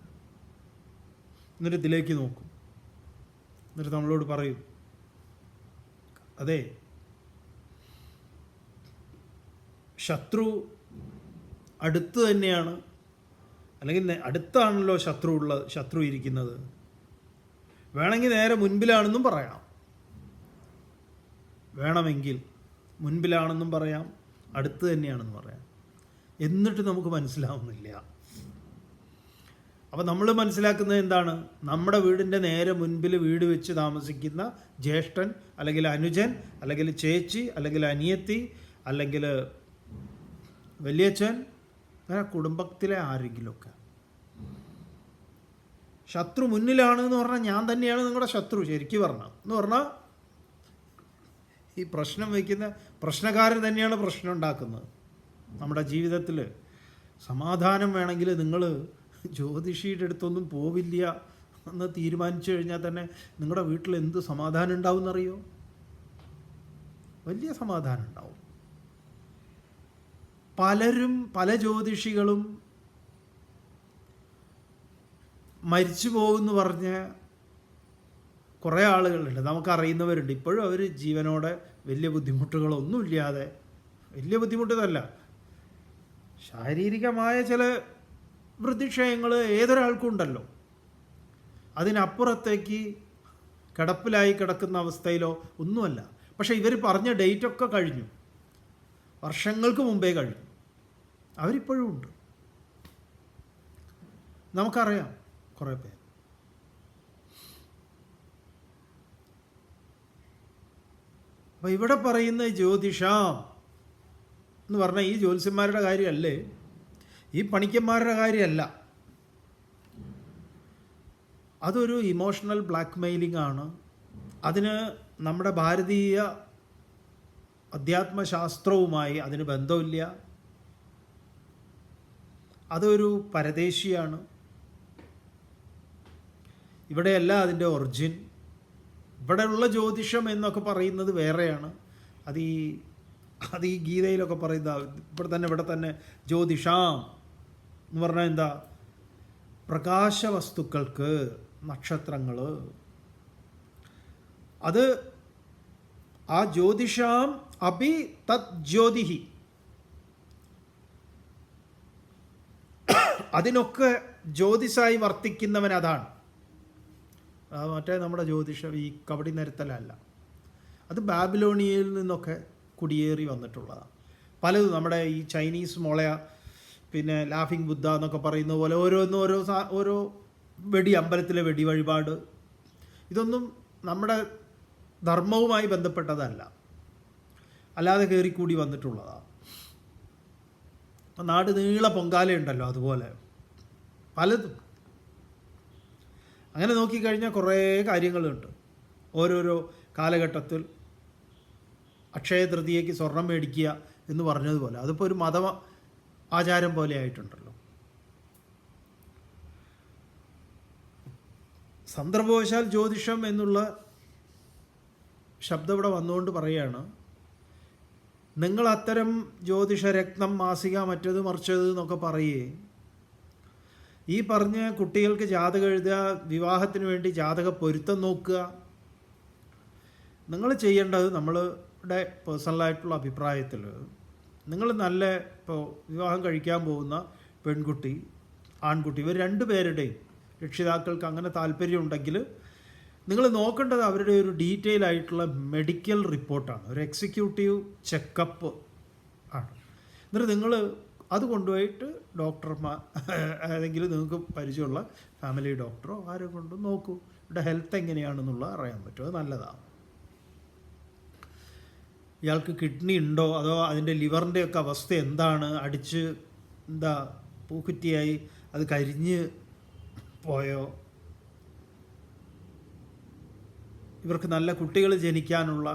എന്നിട്ട് ഇതിലേക്ക് നോക്കും, എന്നിട്ട് നമ്മളോട് പറയും, അതെ ശത്രു അടുത്ത് തന്നെയാണ്, അല്ലെങ്കിൽ അടുത്താണല്ലോ ശത്രു ഇരിക്കുന്നത്, വേണമെങ്കിൽ നേരെ മുൻപിലാണെന്നും പറയാം, വേണമെങ്കിൽ മുൻപിലാണെന്നും പറയാം, അടുത്ത് തന്നെയാണെന്ന് പറയാം. എന്നിട്ട് നമുക്ക് മനസ്സിലാവുന്നില്ല. അപ്പോൾ നമ്മൾ മനസ്സിലാക്കുന്നത് എന്താണ്? നമ്മുടെ വീടിൻ്റെ നേരെ മുൻപിൽ വീട് വെച്ച് താമസിക്കുന്ന ജ്യേഷ്ഠൻ അല്ലെങ്കിൽ അനുജൻ അല്ലെങ്കിൽ ചേച്ചി അല്ലെങ്കിൽ അനിയത്തി അല്ലെങ്കിൽ വലിയച്ഛൻ അങ്ങനെ കുടുംബത്തിലെ ആരെങ്കിലുമൊക്കെ ശത്രു മുന്നിലാണ് എന്ന് പറഞ്ഞാൽ ഞാൻ തന്നെയാണ് നിങ്ങളുടെ ശത്രു ശരിക്കും പറഞ്ഞാൽ എന്ന് പറഞ്ഞാൽ ഈ പ്രശ്നം വയ്ക്കുന്ന പ്രശ്നക്കാരൻ തന്നെയാണ് പ്രശ്നം ഉണ്ടാക്കുന്നത്. നമ്മുടെ ജീവിതത്തിൽ സമാധാനം വേണമെങ്കിൽ നിങ്ങൾ ജ്യോതിഷിയുടെ അടുത്തൊന്നും പോവില്ല എന്ന് തീരുമാനിച്ചു കഴിഞ്ഞാൽ തന്നെ നിങ്ങളുടെ വീട്ടിൽ എന്ത് സമാധാനം ഉണ്ടാവും എന്നറിയോ? വലിയ സമാധാനം ഉണ്ടാവും. പല ജ്യോതിഷികളും മരിച്ചു പോകുമെന്ന് പറഞ്ഞ കുറേ ആളുകളുണ്ട്, നമുക്കറിയുന്നവരുണ്ട്. ഇപ്പോഴും അവർ ജീവനോടെ വലിയ ബുദ്ധിമുട്ടുകളൊന്നുമില്ലാതെ, വലിയ ബുദ്ധിമുട്ടതല്ല, ശാരീരികമായ ചില വൃദ്ധിക്ഷയങ്ങൾ ഏതൊരാൾക്കും ഉണ്ടല്ലോ, അതിനപ്പുറത്തേക്ക് കിടപ്പിലായി കിടക്കുന്ന അവസ്ഥയിലോ ഒന്നുമല്ല. പക്ഷേ ഇവർ പറഞ്ഞ ഡേറ്റൊക്കെ കഴിഞ്ഞു, വർഷങ്ങൾക്ക് മുമ്പേ കഴിഞ്ഞു. അവരിപ്പോഴും ഉണ്ട്, നമുക്കറിയാം കുറേ പേര്. അപ്പോൾ ഇവിടെ പറയുന്ന ജ്യോതിഷം എന്ന് പറഞ്ഞാൽ ഈ ജ്യോത്സ്യന്മാരുടെ കാര്യമല്ലേ, ഈ പണിക്കന്മാരുടെ കാര്യമല്ല. അതൊരു ഇമോഷണൽ ബ്ലാക്ക് മെയിലിംഗ് ആണ്. അതിന് നമ്മുടെ ഭാരതീയ അധ്യാത്മശാസ്ത്രവുമായി അതിന് ബന്ധമില്ല. അതൊരു പരദേശിയാണ്. ഇവിടെയല്ല അതിൻ്റെ ഒറിജിൻ. ഇവിടെയുള്ള ജ്യോതിഷം എന്നൊക്കെ പറയുന്നത് വേറെയാണ്. അത് ഈ ഗീതയിലൊക്കെ പറയുന്ന ഇവിടെ തന്നെ ജ്യോതിഷം എന്ന് പറഞ്ഞാൽ എന്താ? പ്രകാശവസ്തുക്കൾക്ക്, നക്ഷത്രങ്ങൾ, അത് ആ ജ്യോതിഷം അഭി തത് ജ്യോതിഹി, അതിനൊക്കെ ജ്യോതിഷായി വർത്തിക്കുന്നവൻ അതാണ്. മറ്റേ നമ്മുടെ ജ്യോതിഷം ഈ കബഡി നിരത്തലല്ല, അത് ബാബിലോണിയയിൽ നിന്നൊക്കെ കുടിയേറി വന്നിട്ടുള്ളതാണ്. പലതും നമ്മുടെ ഈ ചൈനീസ് മോളയ, പിന്നെ ലാഫിംഗ് ബുദ്ധ എന്നൊക്കെ പറയുന്ന പോലെ ഓരോ അമ്പലത്തിലെ വെടി വഴിപാട്, ഇതൊന്നും നമ്മുടെ ധർമ്മവുമായി ബന്ധപ്പെട്ടതല്ല, അല്ലാതെ കയറിക്കൂടി വന്നിട്ടുള്ളതാണ്. നാട് നീള പൊങ്കാലയുണ്ടല്ലോ, അതുപോലെ പലതും. അങ്ങനെ നോക്കിക്കഴിഞ്ഞാൽ കുറേ കാര്യങ്ങളുണ്ട്. ഓരോരോ കാലഘട്ടത്തിൽ അക്ഷയ തൃതീയയ്ക്ക് സ്വർണം മേടിക്കുക എന്ന് പറഞ്ഞതുപോലെ അതിപ്പോൾ ഒരു മത ആചാരം പോലെ ആയിട്ടുണ്ടല്ലോ. സന്ദർഭവശാൽ ജ്യോതിഷം എന്നുള്ള ശബ്ദം ഇവിടെ വന്നുകൊണ്ട് പറയുകയാണ്, നിങ്ങൾ അത്തരം ജ്യോതിഷരത്നം മാസിക മറ്റത് മറിച്ചത് എന്നൊക്കെ പറയുകയും ഈ പറഞ്ഞ കുട്ടികൾക്ക് ജാതകം എഴുതുക, വിവാഹത്തിന് വേണ്ടി ജാതക പൊരുത്തം നോക്കുക, നിങ്ങൾ ചെയ്യേണ്ടത് നമ്മളുടെ പേഴ്സണലായിട്ടുള്ള അഭിപ്രായത്തിൽ നിങ്ങൾ നല്ല ഇപ്പോൾ വിവാഹം കഴിക്കാൻ പോകുന്ന പെൺകുട്ടി ആൺകുട്ടി ഇവർ രണ്ടുപേരുടെയും രക്ഷിതാക്കൾക്ക് അങ്ങനെ താല്പര്യമുണ്ടെങ്കിൽ നിങ്ങൾ നോക്കേണ്ടത് അവരുടെ ഒരു ഡീറ്റെയിൽ ആയിട്ടുള്ള മെഡിക്കൽ റിപ്പോർട്ടാണ്, ഒരു എക്സിക്യൂട്ടീവ് ചെക്കപ്പ് ആണ്. എന്നിട്ട് നിങ്ങൾ അത് കൊണ്ടുപോയിട്ട് ഡോക്ടർമാർ ഏതെങ്കിലും നിങ്ങൾക്ക് പരിചയമുള്ള ഫാമിലി ഡോക്ടറോ ആരെ കൊണ്ടും നോക്കൂ, ഇവിടെ ഹെൽത്ത് എങ്ങനെയാണെന്നുള്ളത് അറിയാൻ പറ്റും. അത് നല്ലതാണ്. ഇയാൾക്ക് കിഡ്നി ഉണ്ടോ അതോ അതിൻ്റെ ലിവറിൻ്റെയൊക്കെ അവസ്ഥ എന്താണ്, അടിച്ച് എന്താ പൂക്കുറ്റിയായി അത് കരിഞ്ഞ് പോയോ, ഇവർക്ക് നല്ല കുട്ടികൾ ജനിക്കാനുള്ള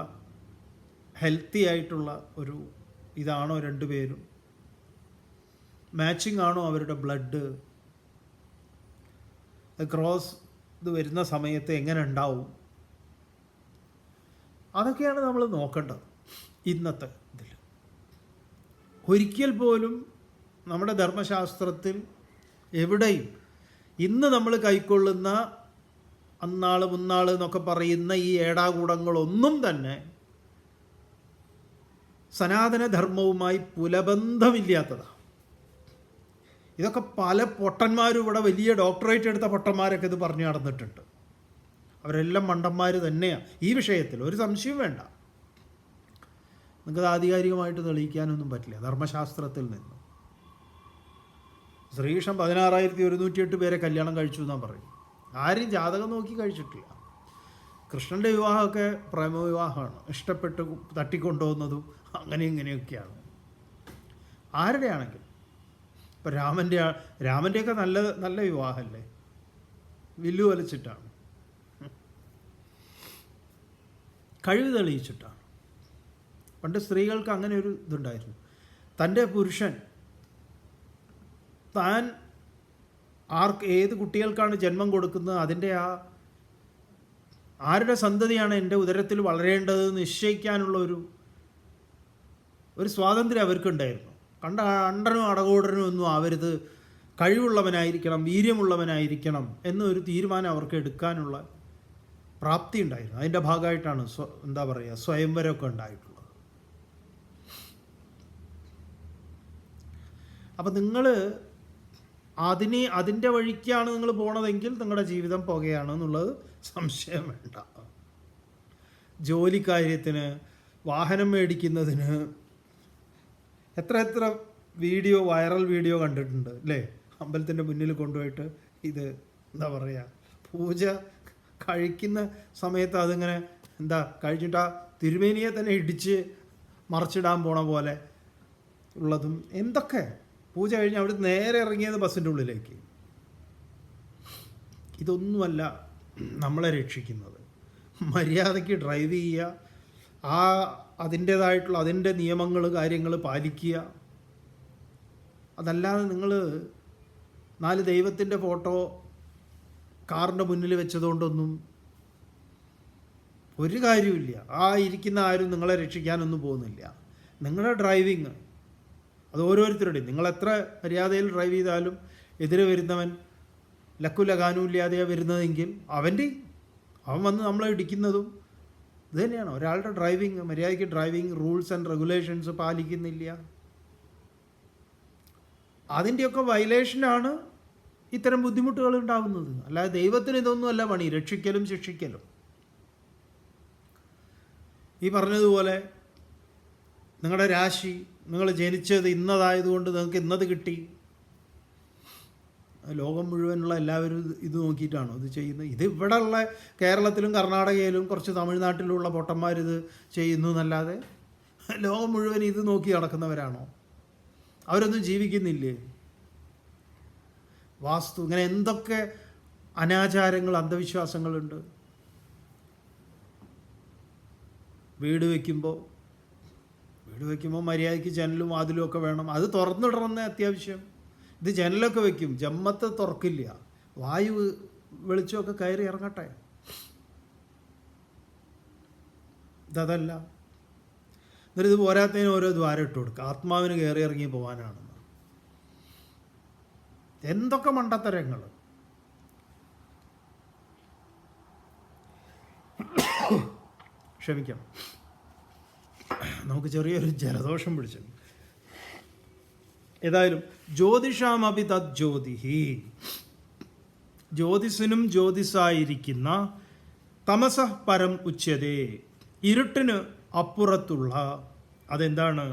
ഹെൽത്തി ആയിട്ടുള്ള ഒരു ഇതാണോ രണ്ടുപേരും, മാച്ചിങ് ആണോ അവരുടെ ബ്ലഡ്, ക്രോസ് ഇത് വരുന്ന സമയത്ത് എങ്ങനെ ഉണ്ടാവും, അതൊക്കെയാണ് നമ്മൾ നോക്കേണ്ടത് ഇന്നത്തെ ഇതിൽ. ഒരിക്കൽ പോലും നമ്മുടെ ധർമ്മശാസ്ത്രത്തിൽ എവിടെയും ഇന്ന് നമ്മൾ കൈക്കൊള്ളുന്ന അന്നാൾ മുന്നാൾ എന്നൊക്കെ പറയുന്ന ഈ ഏടാകൂടങ്ങളൊന്നും തന്നെ സനാതനധർമ്മവുമായി പുലബന്ധമില്ലാത്തതാണ്. ഇതൊക്കെ പല പൊട്ടന്മാരും ഇവിടെ വലിയ ഡോക്ടറേറ്റ് എടുത്ത പൊട്ടന്മാരൊക്കെ ഇത് പറഞ്ഞു നടന്നിട്ടുണ്ട്. അവരെല്ലാം മണ്ടന്മാർ തന്നെയാണ് ഈ വിഷയത്തിൽ, ഒരു സംശയവും വേണ്ട. നിങ്ങൾക്കത് ആധികാരികമായിട്ട് തെളിയിക്കാനൊന്നും പറ്റില്ല ധർമ്മശാസ്ത്രത്തിൽ നിന്ന്. ശ്രീകൃഷ്ണൻ 16,108 പേരെ കല്യാണം കഴിച്ചു എന്നാണ് പറയും. ആരും ജാതകം നോക്കി കഴിച്ചിട്ടില്ല. കൃഷ്ണൻ്റെ വിവാഹമൊക്കെ പ്രേമവിവാഹമാണ്, ഇഷ്ടപ്പെട്ട് തട്ടിക്കൊണ്ടുപോകുന്നതും അങ്ങനെ ഇങ്ങനെയൊക്കെയാണ്. ആരുടെ ആണെങ്കിലും ഇപ്പം രാമൻ്റെയൊക്കെ നല്ല നല്ല വിവാഹമല്ലേ, വില്ലു വലിച്ചിട്ടാണ്, കഴിവ് തെളിയിച്ചിട്ടാണ്. പണ്ട് സ്ത്രീകൾക്ക് അങ്ങനെ ഒരു ഇതുണ്ടായിരുന്നു. തൻ്റെ പുരുഷൻ താൻ ഏത് കുട്ടികൾക്കാണ് ജന്മം കൊടുക്കുന്നത് അതിൻ്റെ ആരുടെ സന്തതിയാണ് എൻ്റെ ഉദരത്തിൽ വളരേണ്ടത് നിശ്ചയിക്കാനുള്ള ഒരു സ്വാതന്ത്ര്യം അവർക്കുണ്ടായിരുന്നു. അണ്ടനും അടകോടനും ഒന്നും ആവരുത്, കഴിവുള്ളവനായിരിക്കണം, വീര്യമുള്ളവനായിരിക്കണം എന്നൊരു തീരുമാനം അവർക്ക് എടുക്കാനുള്ള പ്രാപ്തി ഉണ്ടായിരുന്നു. അതിൻ്റെ ഭാഗമായിട്ടാണ് എന്താ പറയുക, സ്വയംവരമൊക്കെ ഉണ്ടായിട്ടുള്ളത്. അപ്പം നിങ്ങൾ അതിൻ്റെ വഴിക്കാണ് നിങ്ങൾ പോണതെങ്കിൽ നിങ്ങളുടെ ജീവിതം പുകയാണ് എന്നുള്ളത് സംശയം വേണ്ട. ജോലിക്കാര്യത്തിന്, വാഹനം മേടിക്കുന്നതിന് എത്ര വൈറൽ വീഡിയോ കണ്ടിട്ടുണ്ട് അല്ലേ? അമ്പലത്തിൻ്റെ മുന്നിൽ കൊണ്ടുപോയിട്ട് ഇത് എന്താ പറയുക, പൂജ കഴിക്കുന്ന സമയത്ത് അതിങ്ങനെ എന്താ കഴിച്ചിട്ട് ആ തിരുമേനിയെ തന്നെ ഇടിച്ച് മറിച്ചിടാൻ പോണ പോലെ ഉള്ളതും, എന്തൊക്കെ പൂജ കഴിഞ്ഞ് അവിടെ നേരെ ഇറങ്ങിയത് ബസ്സിൻ്റെ ഉള്ളിലേക്ക്. ഇതൊന്നുമല്ല നമ്മളെ രക്ഷിക്കുന്നത്. മര്യാദയ്ക്ക് ഡ്രൈവ് ചെയ്യുക, അതിൻ്റേതായിട്ടുള്ള അതിൻ്റെ നിയമങ്ങൾ കാര്യങ്ങൾ പാലിക്കുക. അതല്ലാതെ നിങ്ങൾ 4 ദൈവത്തിൻ്റെ ഫോട്ടോ കാറിൻ്റെ മുന്നിൽ വെച്ചതുകൊണ്ടൊന്നും ഒരു കാര്യമില്ല. ഇരിക്കുന്ന ആരും നിങ്ങളെ രക്ഷിക്കാനൊന്നും പോകുന്നില്ല. നിങ്ങളുടെ ഡ്രൈവിങ് അത് ഓരോരുത്തരുടെയും. നിങ്ങൾ എത്ര മര്യാദയിൽ ഡ്രൈവ് ചെയ്താലും എതിരെ വരുന്നവൻ ലക്കുലഗാനുമില്ലാതെയാണ് വരുന്നതെങ്കിൽ അവൻ വന്ന് നമ്മളെ ഇടിക്കുന്നതും ഇത് തന്നെയാണ്. ഒരാളുടെ ഡ്രൈവിങ്, മര്യാദയ്ക്ക് ഡ്രൈവിങ് റൂൾസ് ആൻഡ് റെഗുലേഷൻസ് പാലിക്കുന്നില്ല, അതിൻ്റെയൊക്കെ വയലേഷനാണ് ഇത്തരം ബുദ്ധിമുട്ടുകൾ ഉണ്ടാകുന്നത്. അല്ലാതെ ദൈവത്തിന് ഇതൊന്നുമല്ല പണി, രക്ഷിക്കലും ശിക്ഷിക്കലും. ഈ പറഞ്ഞതുപോലെ നിങ്ങളുടെ രാശി, നിങ്ങൾ ജനിച്ചത് ഇന്നതായതുകൊണ്ട് നിങ്ങൾക്ക് ഇന്നത് കിട്ടി. ലോകം മുഴുവനുള്ള എല്ലാവരും ഇത് നോക്കിയിട്ടാണോ ഇത് ചെയ്യുന്നത്? ഇത് ഇവിടെ ഉള്ള കേരളത്തിലും കർണാടകയിലും കുറച്ച് തമിഴ്നാട്ടിലുള്ള പൊട്ടന്മാരിത് ചെയ്യുന്നു എന്നല്ലാതെ ലോകം മുഴുവൻ ഇത് നോക്കി നടക്കുന്നവരാണോ? അവരൊന്നും ജീവിക്കുന്നില്ലേ? വാസ്തു, ഇങ്ങനെ എന്തൊക്കെ അനാചാരങ്ങൾ, അന്ധവിശ്വാസങ്ങളുണ്ട്. വീട് വയ്ക്കുമ്പോൾ മര്യാദയ്ക്ക് ജനലും വാതിലും ഒക്കെ വേണം. അത് തുറന്നിടണമെന്ന് അത്യാവശ്യം. ഇത് ജനലൊക്കെ വയ്ക്കും, ജമ്മത്ത് തുറക്കില്ല, വായു വെളിച്ചമൊക്കെ കയറി ഇറങ്ങട്ടെ. ഇതല്ല. എന്നിട്ട് ഇത് പോരാത്തതിന് ഓരോ ദ്വാരം ഇട്ട് കൊടുക്കുക, ആത്മാവിന് കയറി ഇറങ്ങി പോകാനാണെന്ന്. എന്തൊക്കെ മണ്ടത്തരങ്ങൾ! ക്ഷമിക്കണം, നമുക്ക് ചെറിയൊരു ജലദോഷം പിടിച്ചു. ഏതായാലും ജ്യോതിഷാമപി തദ് ജ്യോതിഹി, ജ്യോതിസിനും ജ്യോതിസായിരിക്കുന്ന തമസ പരം ഉച്യതേ, ഇരുട്ടിന് അപ്പുറത്തുള്ള, അതെന്താണ്?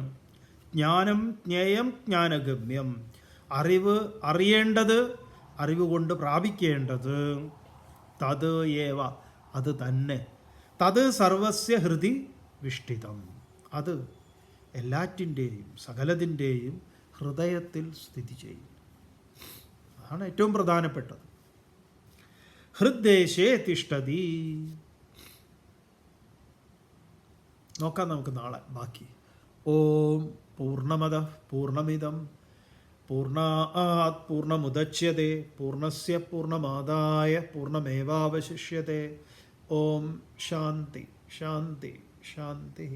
ജ്ഞാനം ജ്ഞേയം ജ്ഞാനഗമ്യം, അറിയേണ്ടത്, അറിവ് കൊണ്ട് പ്രാപിക്കേണ്ടത്, തത് ഏവ, അത് തന്നെ, തത് സർവസ്യ ഹൃദി വിഷ്ഠിതം, അത് എല്ലാറ്റിൻ്റെയും സകലതിൻ്റെയും ഹൃദയത്തിൽ സ്ഥിതി ചെയ്യും. അതാണ് ഏറ്റവും പ്രധാനപ്പെട്ടത്. ഹൃദ്ദേശേ തിഷ്ഠതി. നോക്കാം നമുക്ക് നാളെ ബാക്കി. ഓം പൂർണ്ണമദഃ പൂർണ്ണമിദം പൂർണ്ണാത് പൂർണ്ണമുദച്യതേ പൂർണ്ണസ്യ പൂർണ്ണമാദായ പൂർണ്ണമേവാവശിഷ്യതേ. ഓം ശാന്തി ശാന്തി ശാന്തി.